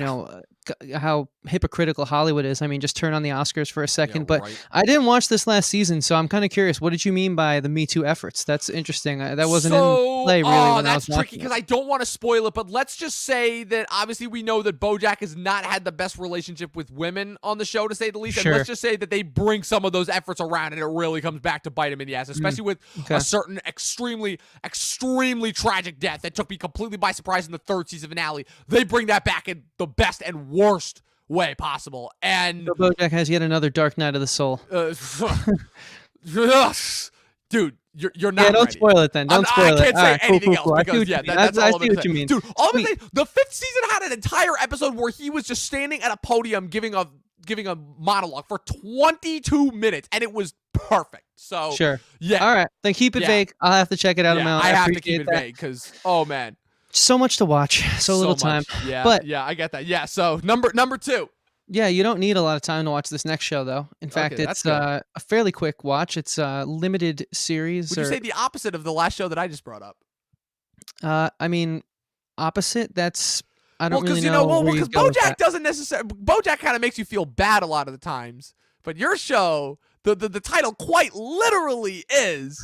how hypocritical Hollywood is. I mean, just turn on the Oscars for a second. Yeah, but right. I didn't watch this last season, so I'm kind of curious. What did you mean by the Me Too efforts? That's interesting. That wasn't in play really when I was that's watching tricky because I don't want to spoil it, but let's just say that obviously we know that BoJack has not had the best relationship with women on the show, to say the least. Sure. And let's just say that they bring some of those efforts around, and it really comes back to bite him in the ass, especially with Okay. a certain extremely tragic death that took me completely by surprise in the 3rd season finale. They bring that back in the best and worst way possible. And So BoJack has yet another dark night of the soul. Dude, you're not. Yeah, don't ready. spoil it then. Don't spoil it. I can't say All right, anything cool. else because that's all I I'm see gonna what say. you mean. Dude, all I'm Sweet. gonna say, the 5th season had an entire episode where he was just standing at a podium giving a monologue for 22 minutes, and it was perfect. So Sure. yeah. All right. Then keep it vague. I'll have to check it out on my own. I have to appreciate keep it that. vague because, oh man, So much to watch. So little time. much. Yeah, But yeah, I get that. Yeah. So number 2. yeah, you don't need a lot of time to watch this next show, though. In fact, Okay, that's it's good. a fairly quick watch. It's a limited series. Would you say the opposite of the last show that I just brought up? I mean, opposite. That's I don't Well, really know. because BoJack doesn't necessarily. BoJack kind of makes you feel bad a lot of the times, but your show, the title quite literally is.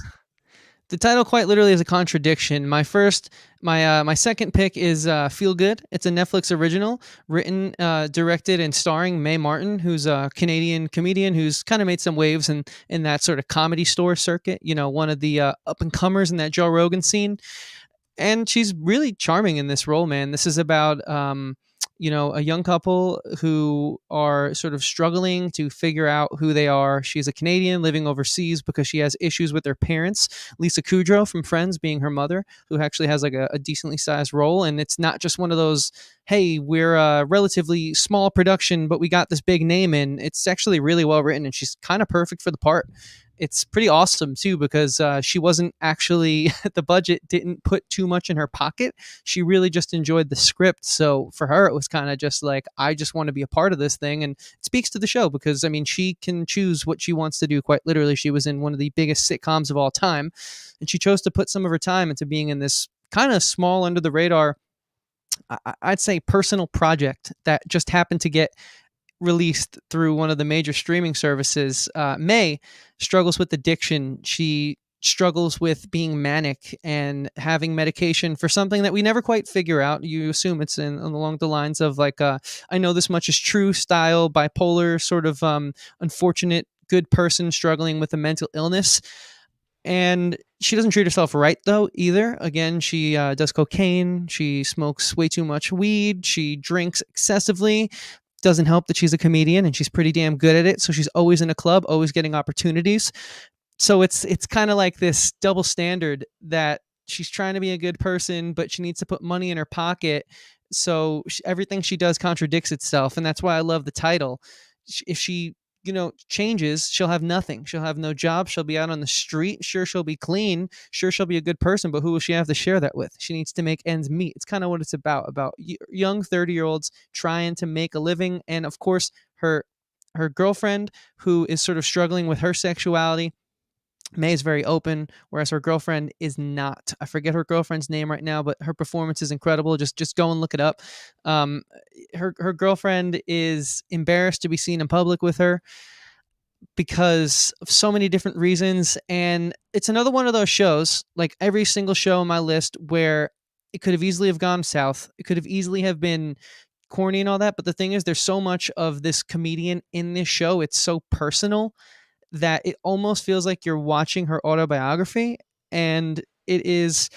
The title quite literally is a contradiction. My second pick is Feel Good. It's a Netflix original, written, directed, and starring Mae Martin, who's a Canadian comedian who's kind of made some waves in that sort of comedy store circuit. One of the up and comers in that Joe Rogan scene, and she's really charming in this role, man. This is about a young couple who are sort of struggling to figure out who they are. She's a Canadian living overseas because she has issues with her parents. Lisa Kudrow from Friends being her mother, who actually has like a decently sized role. And it's not just one of those, hey, we're a relatively small production, but we got this big name in. It's actually really well written, and she's kind of perfect for the part. It's pretty awesome too because she wasn't actually the budget didn't put too much in her pocket. She really just enjoyed the script. So for her, it was kind of just like, I just want to be a part of this thing. And it speaks to the show because, I mean, she can choose what she wants to do quite literally. She was in one of the biggest sitcoms of all time, and she chose to put some of her time into being in this kind of small, under the radar, I'd say, personal project that just happened to get released through one of the major streaming services. May struggles with addiction. She struggles with being manic and having medication for something that we never quite figure out. You assume it's along the lines of like, I know this much is true style, bipolar, sort of unfortunate good person struggling with a mental illness. And she doesn't treat herself right, though, either. Again, she does cocaine. She smokes way too much weed. She drinks excessively. Doesn't help that she's a comedian and she's pretty damn good at it. So she's always in a club, always getting opportunities. So it's kind of like this double standard that she's trying to be a good person, but she needs to put money in her pocket. So everything she does contradicts itself. And that's why I love the title. If she changes, she'll have nothing. She'll have no job. She'll be out on the street. Sure, she'll be clean. Sure, she'll be a good person, but who will she have to share that with? She needs to make ends meet. It's kind of what it's about young 30-year-olds trying to make a living. And of course, her girlfriend, who is sort of struggling with her sexuality. May is very open, whereas her girlfriend is not. I forget her girlfriend's name right now, but her performance is incredible. Just go and look it up. Her girlfriend is embarrassed to be seen in public with her because of so many different reasons. And it's another one of those shows, like every single show on my list, where it could have easily have gone south. It could have easily have been corny and all that. But the thing is, there's so much of this comedian in this show. It's so personal that it almost feels like you're watching her autobiography, and it is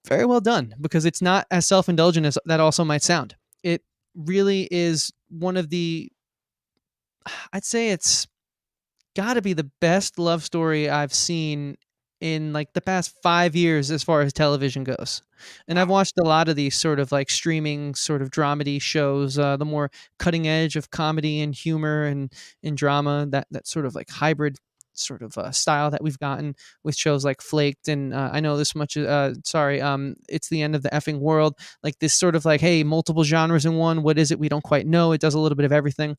very well done because it's not as self-indulgent as that also might sound. It really is one of I'd say it's got to be the best love story I've seen in like the past 5 years as far as television goes. And I've watched a lot of these sort of like streaming sort of dramedy shows, the more cutting edge of comedy and humor and drama, that sort of like hybrid sort of style that we've gotten with shows like Flaked and I know this much, It's the End of the Effing World. Like this sort of like, hey, multiple genres in one. What is it? We don't quite know. It does a little bit of everything.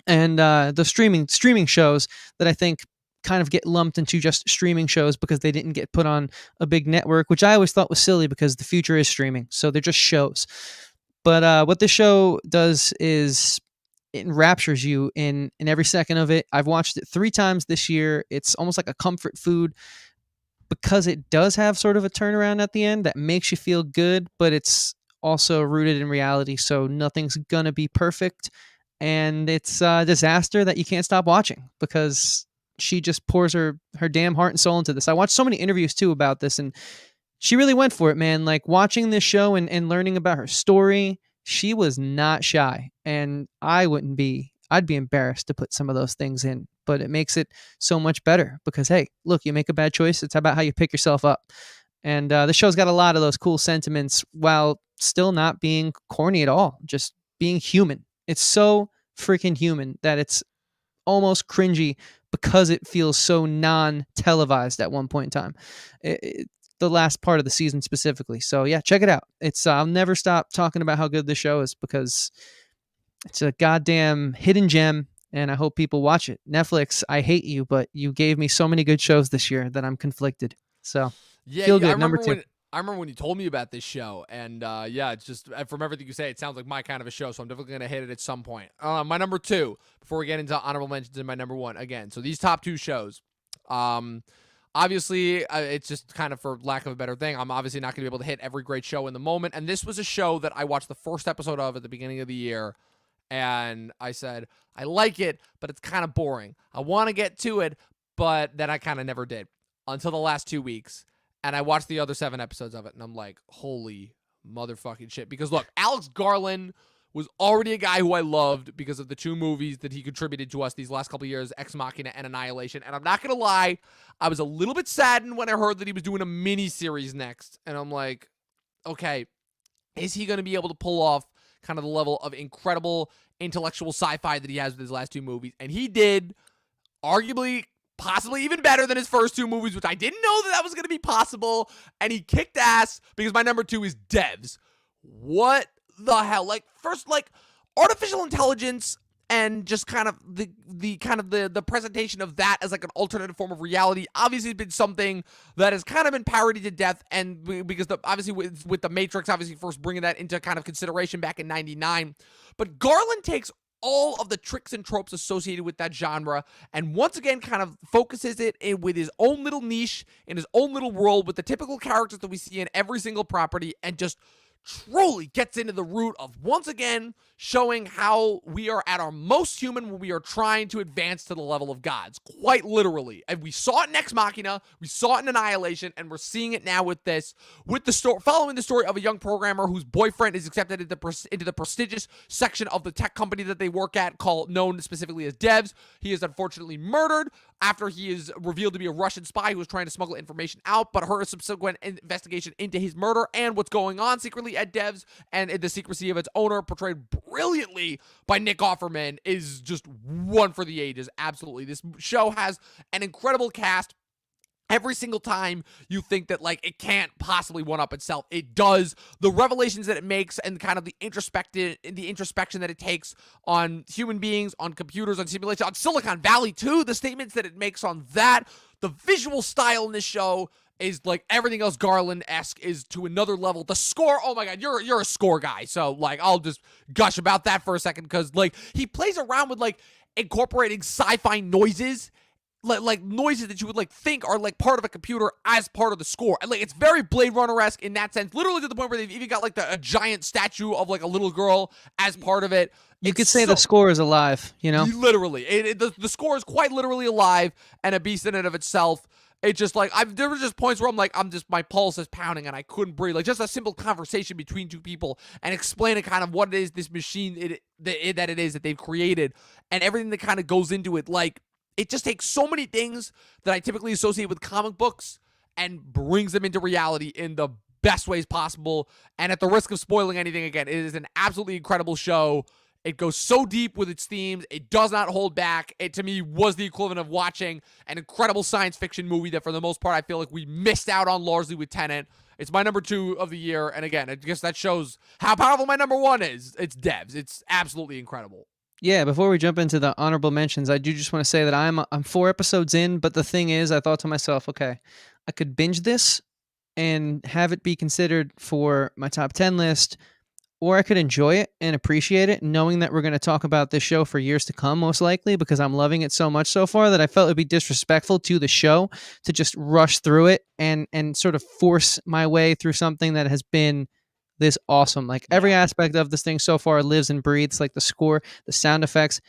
And the streaming shows that I think kind of get lumped into just streaming shows because they didn't get put on a big network, which I always thought was silly because the future is streaming. So they're just shows. But what this show does is it enraptures you in every second of it. I've watched it 3 times this year. It's almost like a comfort food because it does have sort of a turnaround at the end that makes you feel good, but it's also rooted in reality. So nothing's going to be perfect. And it's a disaster that you can't stop watching because she just pours her damn heart and soul into this. I watched so many interviews too about this, and she really went for it, man. Like watching this show and learning about her story, she was not shy. And I'd be embarrassed to put some of those things in, but it makes it so much better because, hey, look, you make a bad choice. It's about how you pick yourself up. And the show's got a lot of those cool sentiments while still not being corny at all, just being human. It's so freaking human that it's almost cringy because it feels so non-televised at one point in time. The last part of the season specifically. So yeah, check it out. I'll never stop talking about how good this show is because it's a goddamn hidden gem and I hope people watch it. Netflix, I hate you, but you gave me so many good shows this year that I'm conflicted. So yeah, feel good. Number 2. I remember when you told me about this show, and it's just from everything you say, it sounds like my kind of a show, so I'm definitely going to hit it at some point. My number 2, before we get into honorable mentions, and my number 1, again, so these top 2 shows, obviously, it's just kind of for lack of a better thing, I'm obviously not going to be able to hit every great show in the moment, and this was a show that I watched the first episode of at the beginning of the year, and I said, I like it, but it's kind of boring. I want to get to it, but then I kind of never did, until the last 2 weeks. And I watched the other 7 episodes of it, and I'm like, holy motherfucking shit. Because, look, Alex Garland was already a guy who I loved because of the 2 movies that he contributed to us these last couple of years, Ex Machina and Annihilation. And I'm not going to lie, I was a little bit saddened when I heard that he was doing a mini-series next. And I'm like, okay, is he going to be able to pull off kind of the level of incredible intellectual sci-fi that he has with his last 2 movies? And he did, arguably, possibly even better than his first 2 movies, which I didn't know that was going to be possible. And he kicked ass because my number 2 is Devs. What the hell? Like, first, like, artificial intelligence and just kind of the presentation of that as like an alternative form of reality obviously has been something that has kind of been parodied to death. And because obviously with the Matrix, obviously first bringing that into kind of consideration back in '99. But Garland takes all of the tricks and tropes associated with that genre, and once again kind of focuses it in with his own little niche, in his own little world, with the typical characters that we see in every single property, and just truly gets into the root of, once again, showing how we are at our most human when we are trying to advance to the level of gods, quite literally. And we saw it in Ex Machina, we saw it in Annihilation, and we're seeing it now with this, with the story, following the story of a young programmer whose boyfriend is accepted into the prestigious section of the tech company that they work at, known specifically as devs. He is unfortunately murdered after he is revealed to be a Russian spy who was trying to smuggle information out, but her subsequent investigation into his murder and what's going on secretly at devs and in the secrecy of its owner, portrayed brilliantly by Nick Offerman, is just one for the ages. Absolutely. This show has an incredible cast. Every single time you think that, like, it can't possibly one-up itself, it does. The revelations that it makes and kind of the introspection that it takes on human beings, on computers, on simulation, on Silicon Valley too, the statements that it makes on that, the visual style in this show is like everything else Garland-esque, is to another level. The score, oh my god, you're a score guy, so like I'll just gush about that for a second, because like he plays around with like incorporating sci-fi noises, like noises that you would like think are like part of a computer as part of the score. And like it's very Blade Runner-esque in that sense, literally to the point where they've even got like a giant statue of like a little girl as part of it. You could say the score is alive, you know? Literally. The score is quite literally alive and a beast in and of itself. It's just like, there were just points where my pulse is pounding and I couldn't breathe. Like just a simple conversation between two people and explaining kind of what it is, this machine that it is that they've created, and everything that kind of goes into it. Like, it just takes so many things that I typically associate with comic books and brings them into reality in the best ways possible. And at the risk of spoiling anything again, it is an absolutely incredible show. It goes so deep with its themes. It does not hold back. It, to me, was the equivalent of watching an incredible science fiction movie that, for the most part, I feel like we missed out on largely with Tenet. It's my number 2 of the year. And again, I guess that shows how powerful my number 1 is. It's devs. It's absolutely incredible. Yeah, before we jump into the honorable mentions, I do just want to say that I'm 4 episodes in, but the thing is, I thought to myself, okay, I could binge this and have it be considered for my top 10 list, or I could enjoy it and appreciate it, knowing that we're going to talk about this show for years to come, most likely, because I'm loving it so much so far that I felt it would be disrespectful to the show to just rush through it and sort of force my way through something that has been this awesome. Like every aspect of this thing so far lives and breathes, like the score, the sound effects,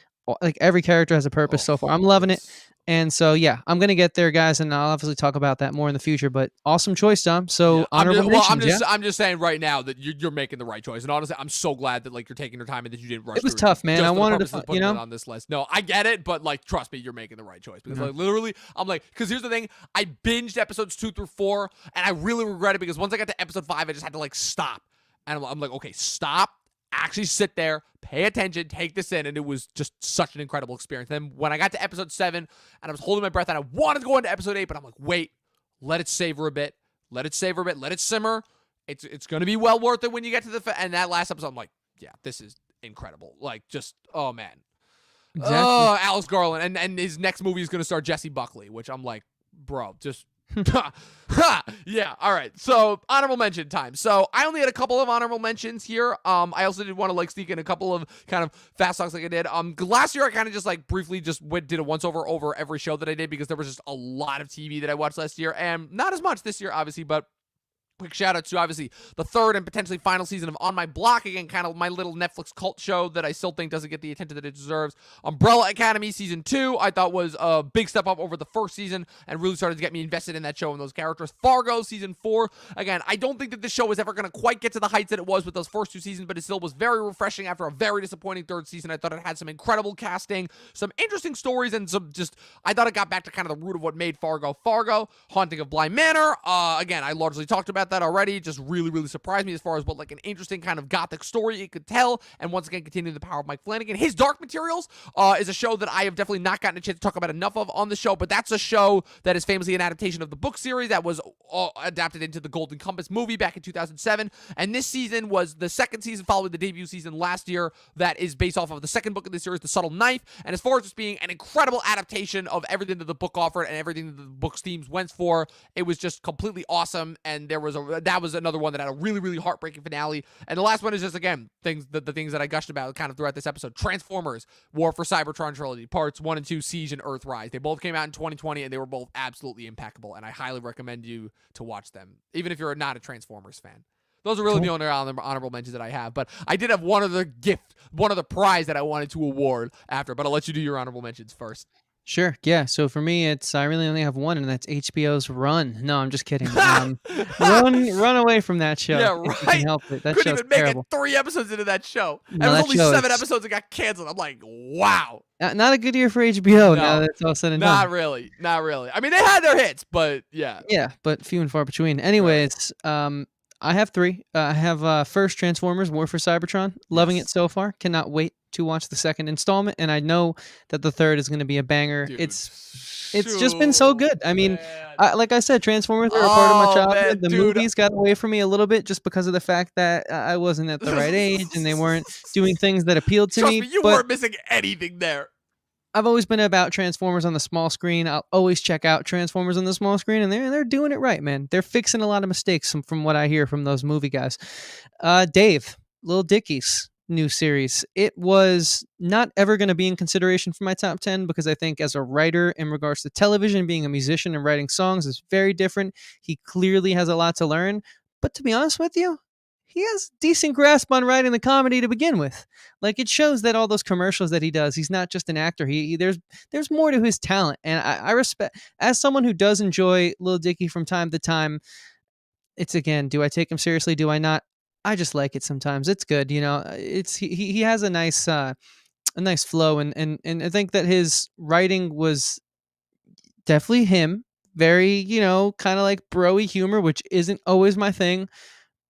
like every character has a purpose so far. I'm loving it. And so, yeah, I'm going to get there, guys, and I'll obviously talk about that more in the future, but awesome choice, Dom. So, honorable mentions, I'm just saying right now that you're making the right choice. And honestly, I'm so glad that, like, you're taking your time and that you didn't rush. It was tough, man. I wanted to put it on this list. No, I get it, but, like, trust me, you're making the right choice. Because, like, literally, I'm like, because here's the thing. I binged episodes 2 through 4, and I really regret it because once I got to episode 5, I just had to, like, stop. And I'm like, okay, stop. Actually sit there, pay attention, take this in, and it was just such an incredible experience. Then when I got to episode 7, and I was holding my breath, and I wanted to go into episode 8, but I'm like, wait, let it savor a bit, let it simmer. It's going to be well worth it when you get to and that last episode, I'm like, yeah, this is incredible. Like, just, oh, man. Exactly. Oh, Alex Garland, and his next movie is going to star Jesse Buckley, which I'm like, bro, just... Yeah, all right. So, honorable mention time. So, I only had a couple of honorable mentions here. I also did want to like sneak in a couple of kind of fast talks like I did. Last year I kind of just like briefly just did a once over every show that I did because there was just a lot of TV that I watched last year, and not as much this year, obviously, but quick shout out to obviously the 3rd and potentially final season of On My Block, again, kind of my little Netflix cult show that I still think doesn't get the attention that it deserves. Umbrella Academy season 2, I thought was a big step up over the first season and really started to get me invested in that show and those characters. Fargo season 4, again, I don't think that this show was ever going to quite get to the heights that it was with those first 2 seasons, but it still was very refreshing after a very disappointing 3rd season. I thought it had some incredible casting, some interesting stories, and some just, I thought it got back to kind of the root of what made Fargo. Haunting of Fly Manor, again, I largely talked about that already. Just really surprised me as far as what like an interesting kind of gothic story it could tell, and once again continuing the power of Mike Flanagan. His Dark Materials is a show that I have definitely not gotten a chance to talk about enough of on the show, but that's a show that is famously an adaptation of the book series that was adapted into the Golden Compass movie back in 2007, and this season was the 2nd season following the debut season last year that is based off of the 2nd book of the series, The Subtle Knife. And as far as just being an incredible adaptation of everything that the book offered and everything that the book's themes went for, it was just completely awesome, and there was that was another one that had a really, really heartbreaking finale. And the last one is just, again, the things that I gushed about kind of throughout this episode. Transformers, War for Cybertron Trilogy, Parts 1 and 2, Siege and Earthrise. They both came out in 2020, and they were both absolutely impeccable, and I highly recommend you to watch them, even if you're not a Transformers fan. Those are really the only honorable mentions that I have. But I did have one of the prize that I wanted to award after, but I'll let you do your honorable mentions first. Sure. Yeah. So for me, I really only have one, and that's HBO's Run. No, I'm just kidding. Run away from that show. Yeah, right. If you can help it. That Couldn't show's even make terrible. it 3 episodes into that show. And No, it was that only show 7 is- episodes that got canceled. I'm like, wow. Not a good year for HBO. No. Now that it's all said and done. Not really. Not really. I mean, they had their hits, but yeah. Yeah, but few and far between. Anyways, I have 3. I have first Transformers: War for Cybertron. Loving it so far. Cannot wait to watch the second installment, and I know that the third is going to be a banger. Dude, It's just been so good. I mean, man. like I said, Transformers are a part of my Oh, childhood. man, The dude. movies got away from me a little bit just because of the fact that I wasn't at the right age and they weren't doing things that appealed to Trust me. me, you but weren't missing anything there. I've always been about Transformers on the small screen. I'll always check out Transformers on the small screen, and they're doing it right, man. They're fixing a lot of mistakes from what I hear from those movie guys. Dave, Lil Dicky's new series. It was not ever going to be in consideration for my top 10 because I think as a writer in regards to television, being a musician and writing songs is very different. He clearly has a lot to learn. But to be honest with you, he has decent grasp on writing the comedy to begin with. Like, it shows that all those commercials that he does, he's not just an actor. There's more to his talent. And I respect, as someone who does enjoy Lil Dicky from time to time, it's, again, do I take him seriously? Do I not? I just like it sometimes. It's good, you know. He has a nice flow, and I think that his writing was definitely him. Very, you know, kind of like bro-y humor, which isn't always my thing,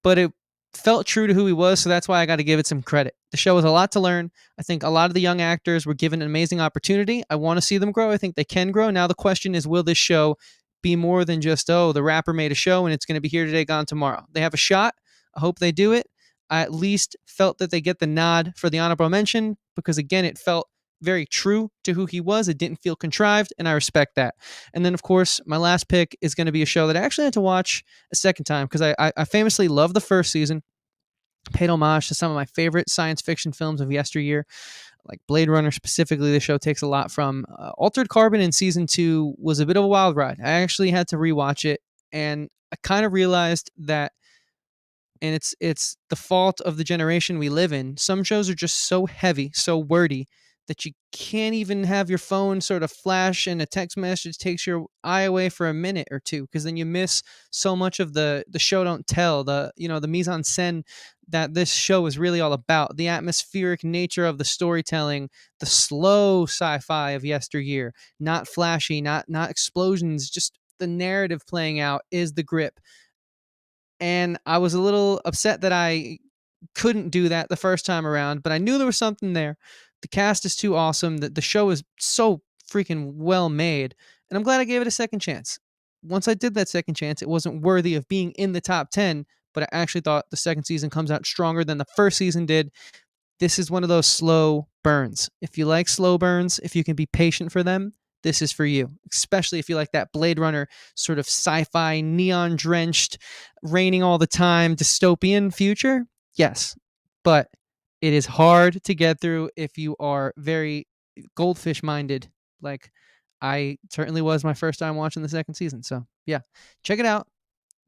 but it felt true to who he was, so that's why I got to give it some credit. The show was a lot to learn. I think a lot of the young actors were given an amazing opportunity. I want to see them grow. I think they can grow. Now the question is, will this show be more than just, oh, the rapper made a show and it's going to be here today, gone tomorrow? They have a shot. I hope they do it. I at least felt that they get the nod for the honorable mention because, again, it felt very true to who he was. It didn't feel contrived, and I respect that. And then, of course, my last pick is going to be a show that I actually had to watch a second time because I famously loved the first season, paid homage to some of my favorite science fiction films of yesteryear, like Blade Runner specifically. The show takes a lot from. Altered Carbon in season 2 was a bit of a wild ride. I actually had to rewatch it, and I kind of realized that, and it's the fault of the generation we live in. Some shows are just so heavy, so wordy, that you can't even have your phone sort of flash and a text message takes your eye away for a minute or two, because then you miss so much of the show don't tell, the mise en scène that this show is really all about, the atmospheric nature of the storytelling, the slow sci-fi of yesteryear, not flashy, not explosions, just the narrative playing out is the grip. And I was a little upset that I couldn't do that the first time around, but I knew there was something there. The cast is too awesome. The show is so freaking well made, and I'm glad I gave it a second chance. Once I did that second chance, it wasn't worthy of being in the top 10, but I actually thought the second season comes out stronger than the first season did. This is one of those slow burns. If you like slow burns, if you can be patient for them, this is for you, especially if you like that Blade Runner sort of sci-fi, neon-drenched, raining all the time, dystopian future. Yes, but it is hard to get through if you are very goldfish-minded, like I certainly was my first time watching the second season. So yeah, check it out.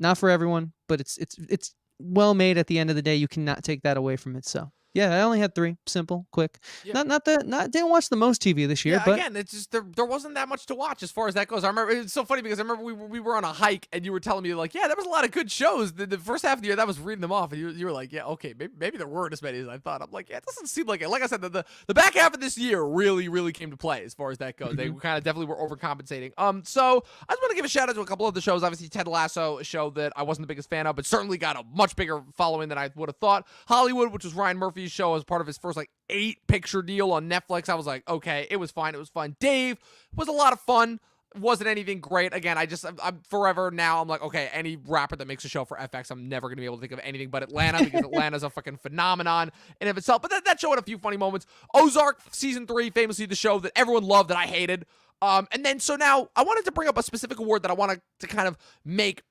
Not for everyone, but it's well made. At the end of the day, you cannot take that away from it. So yeah, I only had 3. Simple, quick. Yeah. Didn't watch the most TV this year, Yeah, but again, it's just there wasn't that much to watch as far as that goes. I remember it's so funny because I remember we were on a hike and you were telling me like, yeah, there was a lot of good shows. The first half of the year, that was reading them off, and you were like, yeah, okay, maybe there weren't as many as I thought. I'm like, yeah, it doesn't seem like it. Like I said, the back half of this year really came to play as far as that goes. They kind of definitely were overcompensating. So I just want to give a shout out to a couple of the shows. Obviously, Ted Lasso, a show that I wasn't the biggest fan of, but certainly got a much bigger following than I would have thought. Hollywood, which was Ryan Murphy's show, as part of his first like 8-picture deal on Netflix. I was like, okay, it was fine. It was fun. Dave was a lot of fun. Wasn't anything great. Again, I'm forever now. I'm like, okay, any rapper that makes a show for FX, I'm never going to be able to think of anything but Atlanta, because Atlanta's a fucking phenomenon in of itself. But that show had a few funny moments. Ozark season 3, famously the show that everyone loved that I hated. And then so now I wanted to bring up a specific award that I wanted to kind of make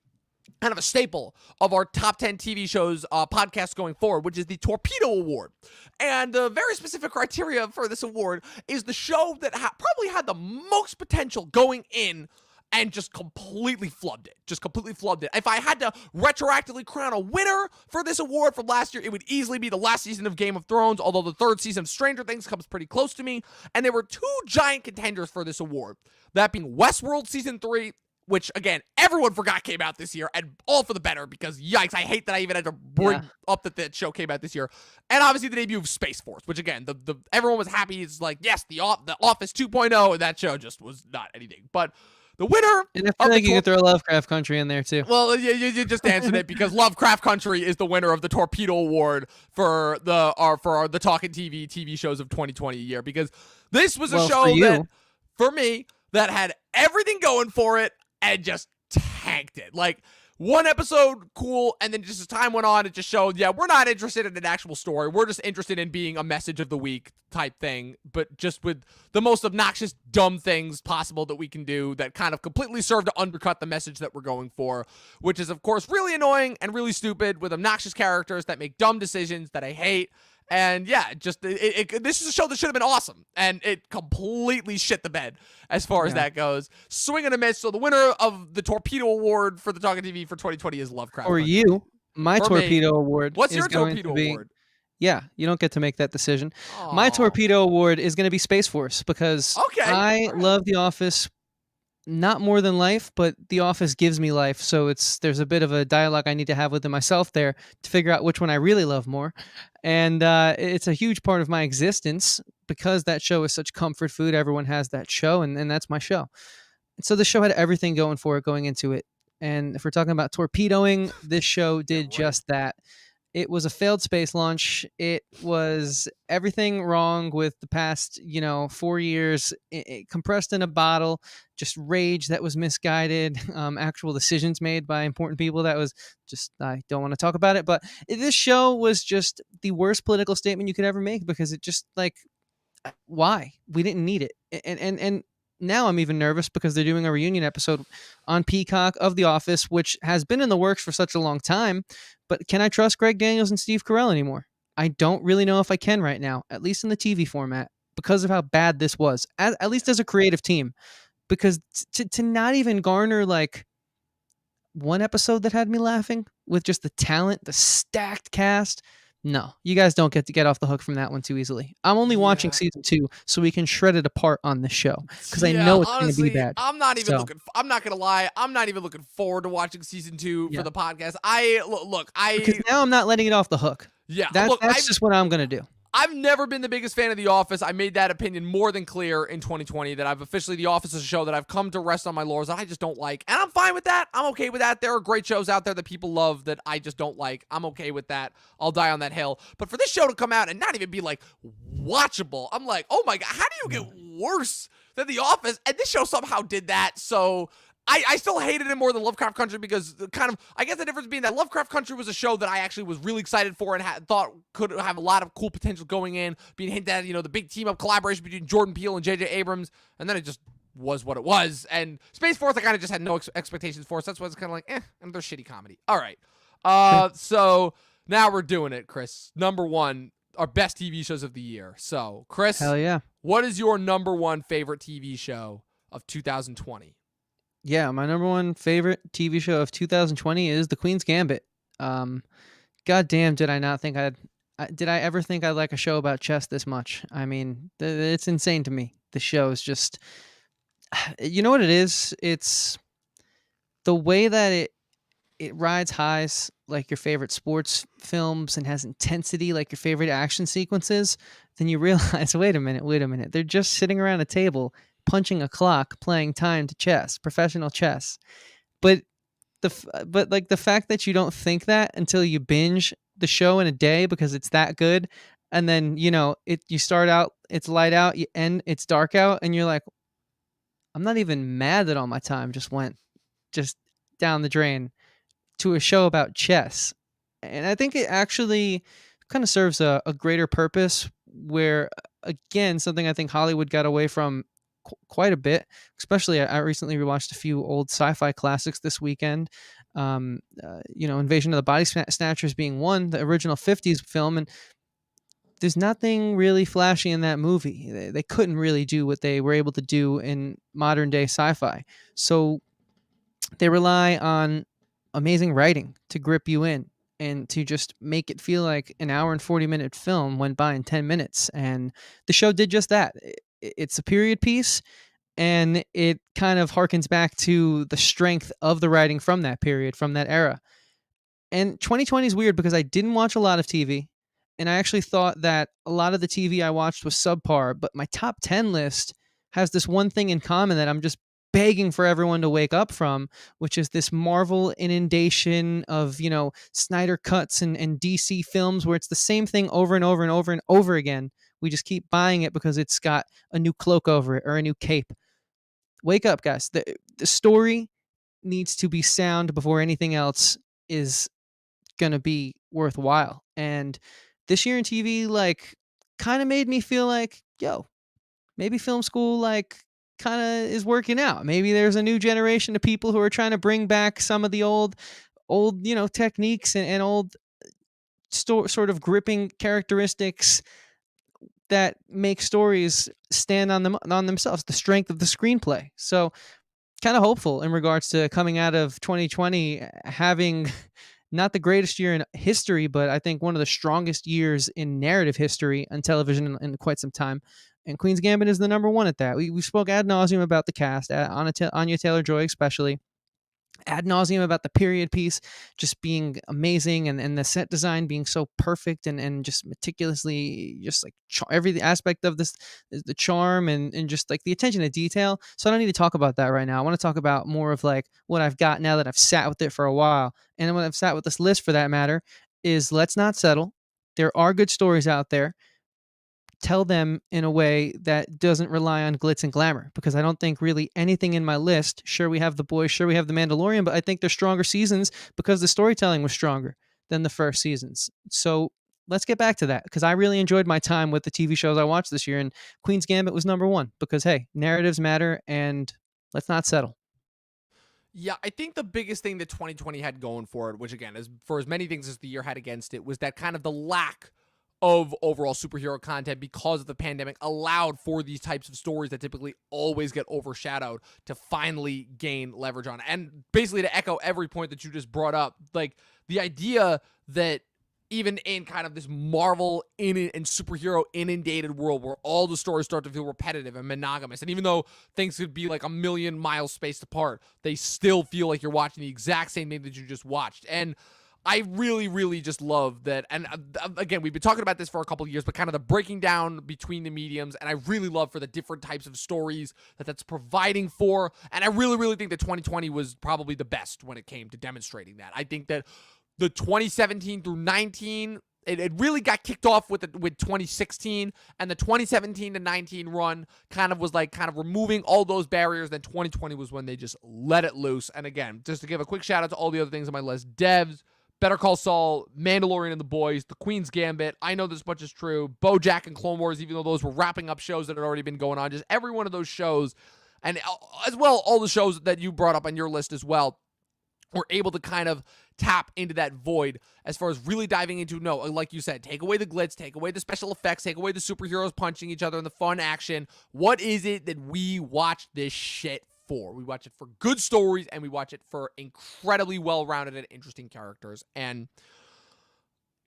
kind of a staple of our top 10 TV shows podcast going forward, which is the Torpedo Award. And the very specific criteria for this award is the show that probably had the most potential going in and just completely flubbed it. If I had to retroactively crown a winner for this award from last year, it would easily be the last season of Game of Thrones, although the third season of Stranger Things comes pretty close to me. And there were two giant contenders for this award, that being Westworld Season 3, which, again, everyone forgot came out this year, and all for the better, because, yikes, I hate that I even had to bring up that show came out this year. And obviously the debut of Space Force, which, again, everyone was happy. It's like, yes, the Office 2.0, and that show just was not anything. But the winner... And I feel like you could throw Lovecraft Country in there, too. Well, you just answered it, because Lovecraft Country is the winner of the Torpedo Award for the Talkin TV shows of 2020 year, because this was a show that, for me, that had everything going for it, and just tanked it. Like, one episode, cool, and then just as time went on, it just showed, we're not interested in an actual story. We're just interested in being a message of the week type thing, but just with the most obnoxious, dumb things possible that we can do that kind of completely serve to undercut the message that we're going for, which is, of course, really annoying and really stupid with obnoxious characters that make dumb decisions that I hate. And this is a show that should have been awesome, and it completely shit the bed as far as that goes. Swing and a miss. So the winner of the Torpedo Award for the Talkin TV for 2020 is Lovecraft. Or you, my Torpedo Award. What's your Torpedo Award? Yeah, you don't get to make that decision. Aww. My Torpedo Award is going to be Space Force, because I love The Office. Not more than life, but The Office gives me life. So there's a bit of a dialogue I need to have within myself there to figure out which one I really love more. And it's a huge part of my existence, because that show is such comfort food. Everyone has that show, and that's my show. And so the show had everything going for it going into it. And if we're talking about torpedoing, this show did just that. It was a failed space launch. It was everything wrong with the past, 4 years, compressed in a bottle, just rage that was misguided, actual decisions made by important people that was just, I don't want to talk about it. But this show was just the worst political statement you could ever make, because it just, why? We didn't need it. And now I'm even nervous because they're doing a reunion episode on Peacock of The Office, which has been in the works for such a long time. But can I trust Greg Daniels and Steve Carell anymore? I don't really know if I can right now, at least in the TV format, because of how bad this was, at least as a creative team. Because to not even garner one episode that had me laughing with just the talent, the stacked cast. No, you guys don't get off the hook from that one too easily. I'm only watching season 2 so we can shred it apart on the show, because I know it's going to be bad. I'm not even looking. I'm not going to lie. I'm not even looking forward to watching season 2 for the podcast. Because now I'm not letting it off the hook. Yeah, that's just what I'm going to do. I've never been the biggest fan of The Office. I made that opinion more than clear in 2020 that I've officially, The Office is a show that I've come to rest on my laurels that I just don't like. And I'm fine with that. I'm okay with that. There are great shows out there that people love that I just don't like. I'm okay with that. I'll die on that hill. But for this show to come out and not even be watchable, I'm like, oh my God, how do you get worse than The Office? And this show somehow did that. So I still hated it more than Lovecraft Country, because I guess the difference being that Lovecraft Country was a show that I actually was really excited for and thought could have a lot of cool potential going in, being hinted at, the big team up collaboration between Jordan Peele and J.J. Abrams, and then it just was what it was. And Space Force, I kind of just had no expectations for, so that's why it's kind of another shitty comedy. All right. So now we're doing it, Chris. Number 1, our best TV shows of the year. So, Chris, hell yeah. What is your number 1 favorite TV show of 2020? Yeah, my number 1 favorite TV show of 2020 is The Queen's Gambit. God damn, did I not think did I ever think I'd like a show about chess this much? I mean, it's insane to me. The show is just, you know what it is? It's the way that it rides highs like your favorite sports films and has intensity like your favorite action sequences. Then you realize, wait a minute. They're just sitting around a table punching a clock, playing timed chess, professional chess. But the fact that you don't think that until you binge the show in a day because it's that good, and then you start out, it's light out, you end, it's dark out, and you're like, I'm not even mad that all my time just went down the drain to a show about chess. And I think it actually kind of serves a greater purpose, where again, something I think Hollywood got away from quite a bit. Especially, I recently rewatched a few old sci-fi classics this weekend. Invasion of the Body Snatchers being one, the original 50s film, and there's nothing really flashy in that movie. They couldn't really do what they were able to do in modern day sci-fi. So they rely on amazing writing to grip you in and to just make it feel like an hour and 40-minute film went by in 10 minutes. And the show did just that. It's a period piece, and it kind of harkens back to the strength of the writing from that period, from that era. And 2020 is weird because I didn't watch a lot of TV, and I actually thought that a lot of the TV I watched was subpar, but my top 10 list has this one thing in common that I'm just begging for everyone to wake up from, which is this Marvel inundation of, Snyder cuts and DC films where it's the same thing over and over and over and over again. We just keep buying it because it's got a new cloak over it or a new cape. Wake up, guys. The story needs to be sound before anything else is going to be worthwhile. And this year in TV, kind of made me feel like, maybe film school, kind of is working out. Maybe there's a new generation of people who are trying to bring back some of the old, techniques and old sort of gripping characteristics that make stories stand on themselves, the strength of the screenplay. So kind of hopeful in regards to coming out of 2020, having not the greatest year in history, but I think one of the strongest years in narrative history on television in quite some time. And Queens Gambit is the number one at that. We spoke ad nauseum about the cast, Anya Taylor-Joy especially, ad nauseum about the period piece just being amazing, and the set design being so perfect and just meticulously, just like every aspect of this, the charm and just like the attention to detail. So I don't need to talk about that right now. I want to talk about more of like what I've got now that I've sat with it for a while. And what I've sat with this list for that matter is let's not settle. There are good stories out there. Tell them in a way that doesn't rely on glitz and glamour, because I don't think really anything in my list, sure we have The Boys, sure we have The Mandalorian, but I think they're stronger seasons because the storytelling was stronger than the first seasons. So let's get back to that, because I really enjoyed my time with the TV shows I watched this year, and Queen's Gambit was number one because, hey, narratives matter, and let's not settle. Yeah, I think the biggest thing that 2020 had going for it, which again, is for as many things as the year had against it, was that kind of the lack of overall superhero content because of the pandemic allowed for these types of stories that typically always get overshadowed to finally gain leverage on it. And basically, to echo every point that you just brought up, like the idea that even in kind of this Marvel and superhero inundated world where all the stories start to feel repetitive and monogamous, and even though things could be like a million miles spaced apart, they still feel like you're watching the exact same thing that you just watched. And I really, really just love that. And again, we've been talking about this for a couple of years, but kind of the breaking down between the mediums. And I really love for the different types of stories that's providing for. And I really, really think that 2020 was probably the best when it came to demonstrating that. I think that the 2017 through 19, it really got kicked off with 2016, and the 2017 to 19 run kind of was like kind of removing all those barriers. Then 2020 was when they just let it loose. And again, just to give a quick shout out to all the other things on my list: Devs, Better Call Saul, Mandalorian and The Boys, The Queen's Gambit. I know this much is true. BoJack and Clone Wars, even though those were wrapping up shows that had already been going on. Just every one of those shows, and as well all the shows that you brought up on your list as well, were able to kind of tap into that void as far as really diving into, no, like you said, take away the glitz, take away the special effects, take away the superheroes punching each other and the fun action. What is it that we watch this shit for? We watch it for good stories, and we watch it for incredibly well-rounded and interesting characters. And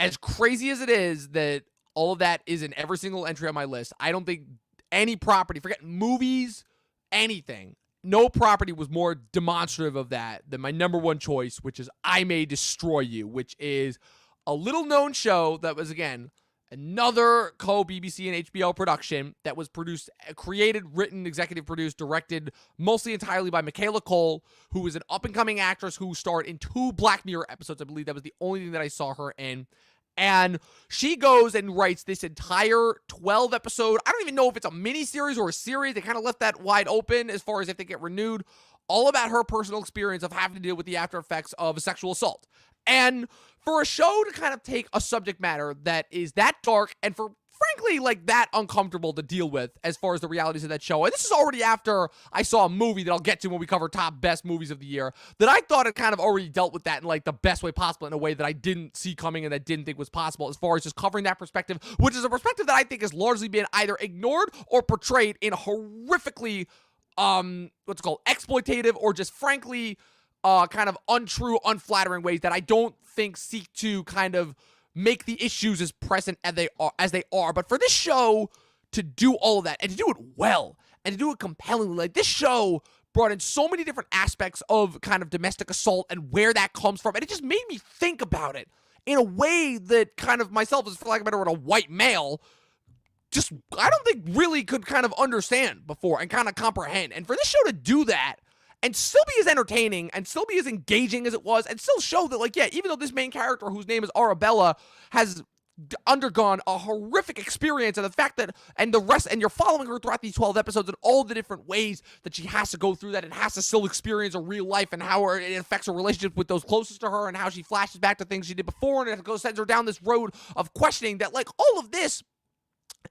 as crazy as it is that all of that is in every single entry on my list, I don't think any property, forget movies, anything, no property was more demonstrative of that than my number one choice, which is I May Destroy You, which is a little-known show that was, again, another co-BBC and HBO production that was produced, created, written, executive produced, directed mostly entirely by Michaela Cole, who is an up-and-coming actress who starred in 2 Black Mirror episodes. I believe that was the only thing that I saw her in. And she goes and writes this entire 12-episode, I don't even know if it's a miniseries or a series. They kind of left that wide open as far as if they get renewed, all about her personal experience of having to deal with the after effects of a sexual assault. And for a show to kind of take a subject matter that is that dark, and for frankly, like, that uncomfortable to deal with as far as the realities of that show. And this is already after I saw a movie that I'll get to when we cover top best movies of the year, that I thought it kind of already dealt with that in, like, the best way possible, in a way that I didn't see coming and that didn't think was possible, as far as just covering that perspective, which is a perspective that I think has largely been either ignored or portrayed in horrifically, exploitative, or just frankly, kind of untrue, unflattering ways that I don't think seek to kind of make the issues as present as they are. But for this show to do all of that, and to do it well, and to do it compellingly, like, this show brought in so many different aspects of kind of domestic assault and where that comes from, and it just made me think about it in a way that kind of myself, as for lack of a better word, a white male, just, I don't think really could kind of understand before and kind of comprehend. And for this show to do that, and still be as entertaining, and still be as engaging as it was, and still show that, like, yeah, even though this main character, whose name is Arabella, has undergone a horrific experience, and the fact that, and you're following her throughout these 12 episodes, and all the different ways that she has to go through that, and has to still experience a real life, and how it affects her relationship with those closest to her, and how she flashes back to things she did before, and it sends her down this road of questioning that, like, all of this,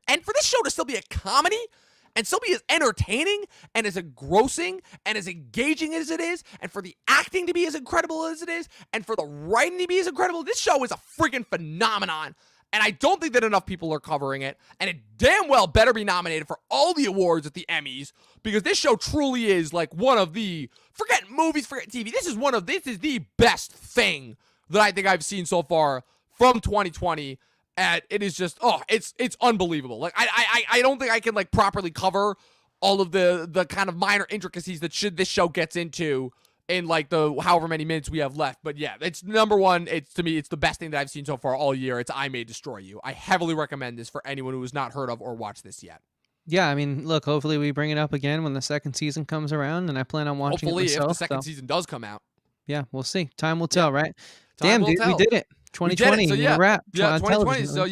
and for this show to still be a comedy, and still be as entertaining and as engrossing and as engaging as it is, and for the acting to be as incredible as it is, and for the writing to be as incredible, this show is a freaking phenomenon. And I don't think that enough people are covering it, and it damn well better be nominated for all the awards at the Emmys, because this show truly is like one of the, forget movies, forget TV, this is the best thing that I think I've seen so far from 2020. And it is just, it's unbelievable. Like, I don't think I can, like, properly cover all of the kind of minor intricacies that this show gets into in, like, the however many minutes we have left. But yeah, it's number one. To me, it's the best thing that I've seen so far all year. It's I May Destroy You. I heavily recommend this for anyone who has not heard of or watched this yet. Yeah, I mean, look, hopefully we bring it up again when the second season comes around, and I plan on watching it myself. If the second season does come out. Yeah, we'll see. Time will tell, right? Damn, dude, we did it. 2020, so yeah, wrap. Yeah, 2020. So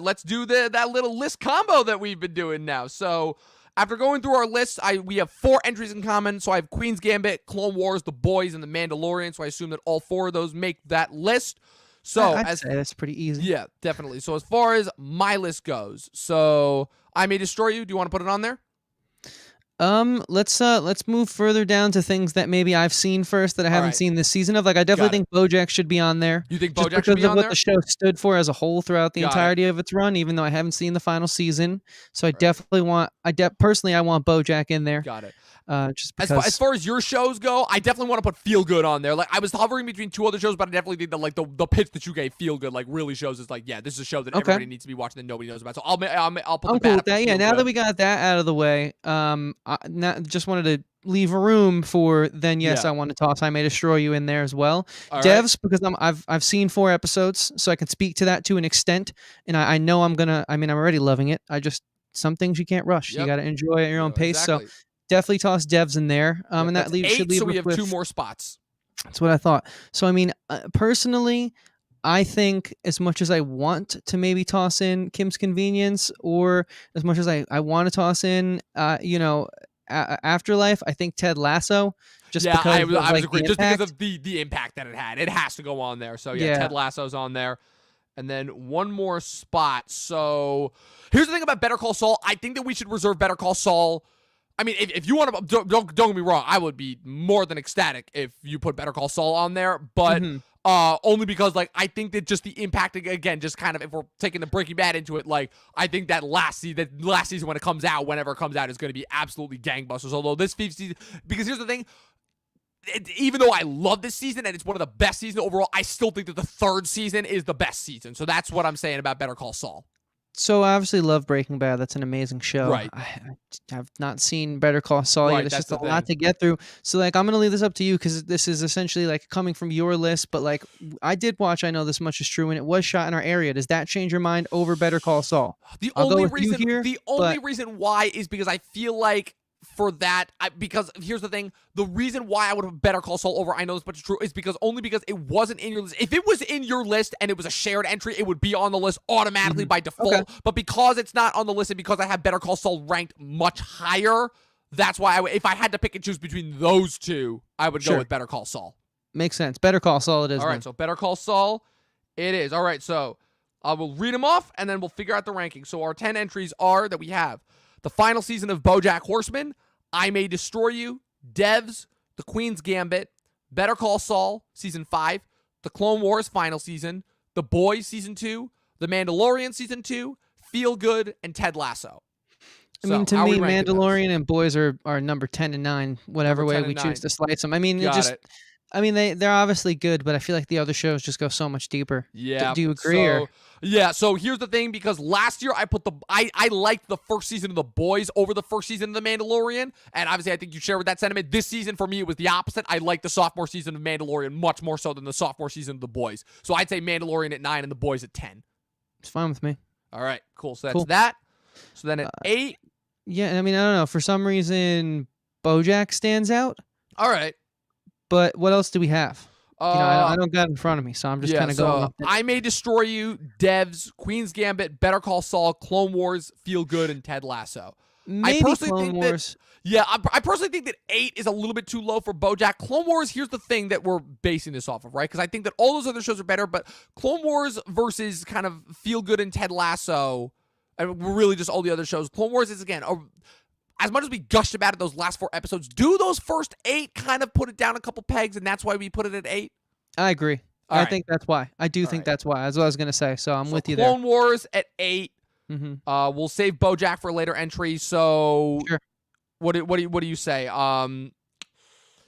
let's do that little list combo that we've been doing now. So after going through our list, we have 4 entries in common. So I have Queens Gambit, Clone Wars, The Boys, and The Mandalorian. So I assume that all 4 of those make that list. So I'd say that's pretty easy. Yeah, definitely. So as far as my list goes, so I May Destroy You. Do you want to put it on there? Let's move further down to things that maybe I've seen first that I haven't seen this season of. Like, I definitely think BoJack should be on there. You think just BoJack should be on there? Because of what the show stood for as a whole throughout the entirety of its run, even though I haven't seen the final season. So I definitely want, personally, I want BoJack in there. Got it. Just because. As far as your shows go, I definitely want to put Feel Good on there. Like, I was hovering between 2 other shows, but I definitely think that, like, the pitch that you gave, Feel Good, like, really shows is like, yeah, this is a show that everybody needs to be watching that nobody knows about. So I'll put the bat up. Yeah, now that we got that out of the way, just wanted to leave room for I want to toss I May Destroy You in there as well. Devs, because I've seen 4 episodes, so I can speak to that to an extent, and I know I'm already loving it. Some things you can't rush. You got to enjoy at your own pace. Exactly. So definitely toss Devs in there. And that should leave so we have with 2 more spots. That's what I thought. So I mean, personally, I think as much as I want to maybe toss in Kim's Convenience, or as much as I want to toss in, Afterlife, I think Ted Lasso. I was agreeing. Just because of the impact that it had, it has to go on there. So Ted Lasso's on there. And then one more spot. So here's the thing about Better Call Saul. I think that we should reserve Better Call Saul. I mean, if you want to, don't get me wrong, I would be more than ecstatic if you put Better Call Saul on there. But only because, like, I think that just the impact, again, just kind of, if we're taking the Breaking Bad into it, like, I think that last season when it comes out, whenever it comes out, is going to be absolutely gangbusters. Although this 5th season, because here's the thing, even though I love this season and it's one of the best seasons overall, I still think that the 3rd season is the best season. So that's what I'm saying about Better Call Saul. So I obviously love Breaking Bad. That's an amazing show. Right. I have not seen Better Call Saul yet. It's just a lot to get through. So, like, I'm going to leave this up to you, because this is essentially, like, coming from your list. But, like, I did watch I Know This Much Is True, and it was shot in our area. Does that change your mind over Better Call Saul? The only reason why is because I feel like for that, because here's the thing, the reason why I would have Better Call Saul over I Know This Much Is True is because it wasn't in your list. If it was in your list and it was a shared entry, it would be on the list automatically by default. Okay. But because it's not on the list, and because I have Better Call Saul ranked much higher, that's why if I had to pick and choose between those 2, I would go with Better Call Saul. Makes sense. Better Call Saul it is. All right, so Better Call Saul it is. All right, so We'll read them off, and then we'll figure out the ranking. So our 10 entries are that we have the final season of BoJack Horseman, I May Destroy You, Devs, The Queen's Gambit, Better Call Saul, Season 5, The Clone Wars final season, The Boys Season 2, The Mandalorian Season 2, Feel Good, and Ted Lasso. I mean, to me, Mandalorian and Boys are number 10 and 9, whatever way we choose to slice them. I mean, they're obviously good, but I feel like the other shows just go so much deeper. Yeah. Do you agree? So here's the thing, because last year I liked the first season of The Boys over the first season of The Mandalorian, and obviously I think you share with that sentiment. This season for me it was the opposite. I liked the sophomore season of Mandalorian much more so than the sophomore season of The Boys. So I'd say Mandalorian at 9 and The Boys at 10. It's fine with me. All right, cool. So that's that. So then at 8. Yeah, I mean, I don't know. For some reason, BoJack stands out. All right. But what else do we have? I don't got it in front of me, so I'm just kind of going up there. I May Destroy You, Devs, Queen's Gambit, Better Call Saul, Clone Wars, Feel Good, and Ted Lasso. Maybe Clone Wars. I personally think that 8 is a little bit too low for BoJack. Clone Wars, here's the thing that we're basing this off of, right? Because I think that all those other shows are better, but Clone Wars versus kind of Feel Good and Ted Lasso, and really just all the other shows. Clone Wars is, again, as much as we gushed about it those last 4 episodes, do those first 8 kind of put it down a couple pegs, and that's why we put it at 8? I agree. I think that's why. I do think that's why. That's what I was going to say, so I'm with you there. Clone Wars at 8. Mm-hmm. We'll save BoJack for a later entry, so sure. What do you say? We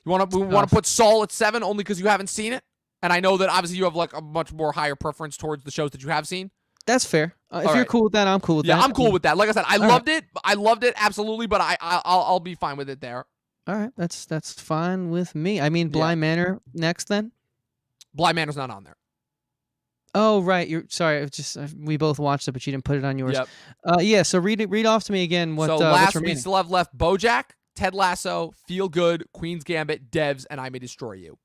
want to put Saul at 7 only because you haven't seen it? And I know that obviously you have like a much more higher preference towards the shows that you have seen. That's fair. If you're cool with that, I'm cool with that. Yeah, I'm cool with that. Like I said, I loved it. I loved it absolutely, but I'll be fine with it there. All right, that's fine with me. I mean, Bly Manor next then. Bly Manor's not on there. Oh right, you're sorry. We both watched it, but you didn't put it on yours. Yep. So read off to me again. So last we still have left BoJack, Ted Lasso, Feel Good, Queen's Gambit, Devs, and I May Destroy You.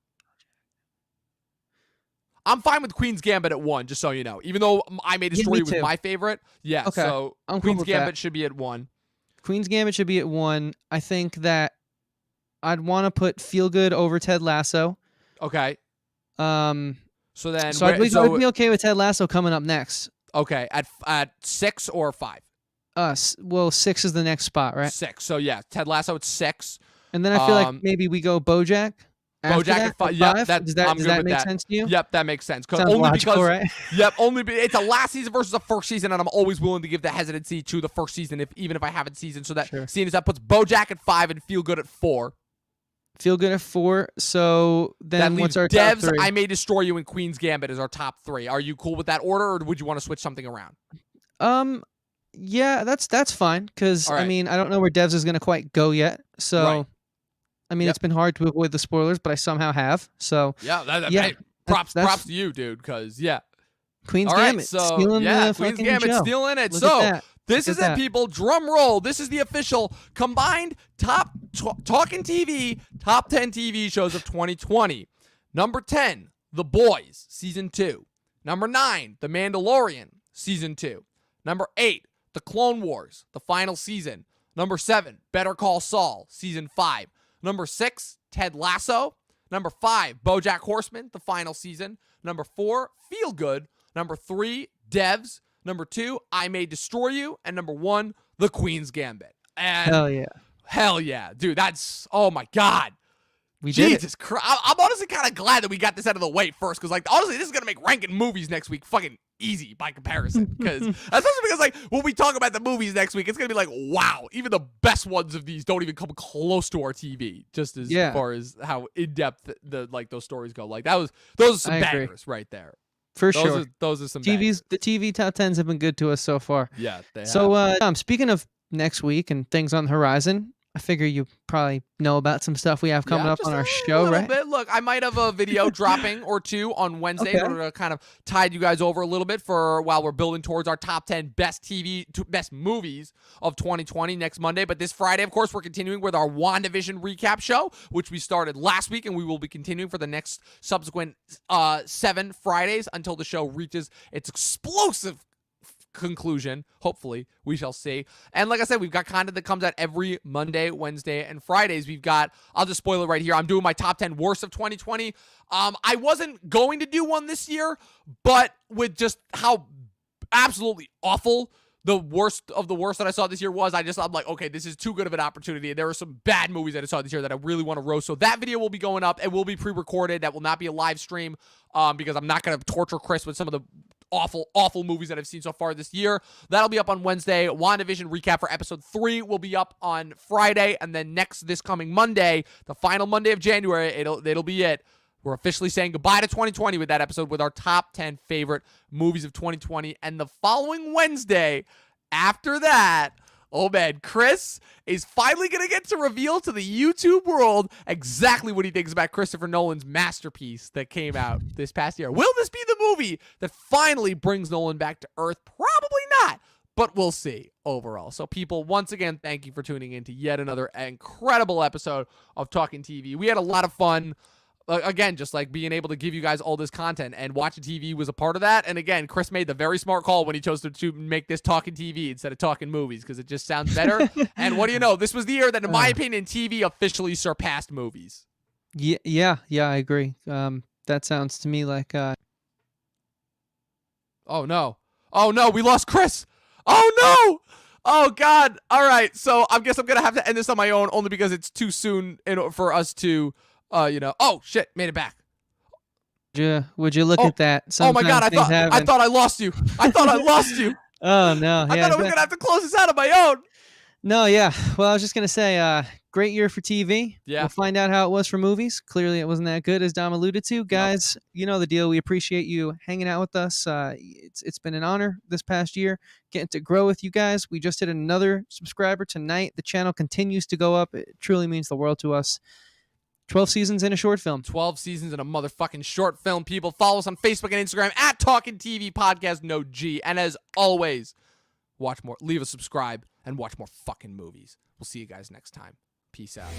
I'm fine with Queen's Gambit at 1, just so you know. Even though I May Destroy You was my favorite. Yeah, okay. So Queen's Gambit should be at 1. Queen's Gambit should be at 1. I think that I'd want to put Feel Good over Ted Lasso. Okay. So I'd be okay with Ted Lasso coming up next. Okay, at 6 or 5? Well, 6 is the next spot, right? 6. So yeah, Ted Lasso at 6. And then I feel like maybe we go BoJack. BoJack at 5. Yep, does that make sense to you? Yep, that makes sense. Sounds logical, right? Yep, it's a last season versus a first season, and I'm always willing to give the hesitancy to the first season, even if I haven't seasoned. So that seeing as that puts BoJack at 5 and Feel Good at 4. Feel Good at 4. So then what's our Devs, top 3? I May Destroy You, and Queen's Gambit is our top 3. Are you cool with that order, or would you want to switch something around? Yeah, that's fine. Because I mean, I don't know where Devs is going to quite go yet. So, I mean, it's been hard to avoid the spoilers, but I somehow have. So hey, props to you, dude. Because Queen's Gambit stealing the Queen's fucking Gambit show. stealing it. Look So. at that. This is it, people. Drum roll. This is the official combined Talkin TV top 10 TV shows of 2020. Number 10, The Boys, Season 2. Number 9, The Mandalorian, Season 2. Number 8, The Clone Wars, the final season. Number 7, Better Call Saul, Season 5. Number 6, Ted Lasso. Number 5, BoJack Horseman, the final season. Number 4, Feel Good. Number 3, Devs. Number 2, I May Destroy You. And number 1, The Queen's Gambit. And hell yeah. Dude, that's, oh my God. Jesus Christ. I'm honestly kind of glad that we got this out of the way first. Because, honestly, this is going to make ranking movies next week fucking easy by comparison. Because, especially because, when we talk about the movies next week, it's going to be like, wow, even the best ones of these don't even come close to our TV. Just as far as how in-depth those stories go. Those are some bangers right there. For sure. Those are some TVs. The TV top 10s have been good to us so far. Yeah, they have. So, speaking of next week and things on the horizon, I figure you probably know about some stuff we have coming up on our show, right? Bit. Look, I might have a video dropping or 2 on Wednesday in order to kind of tide you guys over a little bit while we're building towards our top 10 best movies of 2020 next Monday. But this Friday, of course, we're continuing with our WandaVision recap show, which we started last week, and we will be continuing for the next subsequent 7 Fridays until the show reaches its explosive conclusion. Hopefully, we shall see. And like I said, we've got content that comes out every Monday, Wednesday, and Fridays. We've got, I'll just spoil it right here, I'm doing my top 10 worst of 2020. I wasn't going to do one this year, but with just how absolutely awful. The worst of the worst that I saw this year was I'm like, okay, this is too good of an opportunity. There were some bad movies that I saw this year that I really want to roast. So that video will be going up. It will be pre-recorded. That will not be a live stream because I'm not going to torture Chris with some of the awful movies that I've seen so far this year. That'll be up on Wednesday. WandaVision recap for episode 3 will be up on Friday. And then this coming Monday, the final Monday of January, it'll be it. We're officially saying goodbye to 2020 with that episode with our top 10 favorite movies of 2020. And the following Wednesday, after that, oh man, Chris is finally going to get to reveal to the YouTube world exactly what he thinks about Christopher Nolan's masterpiece that came out this past year. Will this be the movie that finally brings Nolan back to Earth? Probably not, but we'll see overall. So people, once again, thank you for tuning in to yet another incredible episode of Talkin TV. We had a lot of fun. Again, just like being able to give you guys all this content, and watching TV was a part of that. And again, Chris made the very smart call when he chose to make this Talkin TV instead of talking movies, because it just sounds better. And what do you know? This was the year that, in my opinion, TV officially surpassed movies. Yeah, I agree. That sounds to me like. Oh no, we lost Chris. Oh no. Oh God. All right, so I guess I'm gonna have to end this on my own, only because it's too soon for us to. Oh shit, made it back. Would you look at that? Oh my God, I thought I lost you. I thought I lost you. Oh no. I thought I was gonna have to close this out on my own. No, yeah. Well, I was just gonna say, great year for TV. Yeah. We'll find out how it was for movies. Clearly, it wasn't that good, as Dom alluded to. Guys, you know the deal. We appreciate you hanging out with us. It's been an honor this past year getting to grow with you guys. We just hit another subscriber tonight. The channel continues to go up. It truly means the world to us. 12 seasons in a short film. 12 seasons in a motherfucking short film, people. Follow us on Facebook and Instagram at Talkin TV Podcast, no G. And as always, watch more, leave a subscribe, and watch more fucking movies. We'll see you guys next time. Peace out.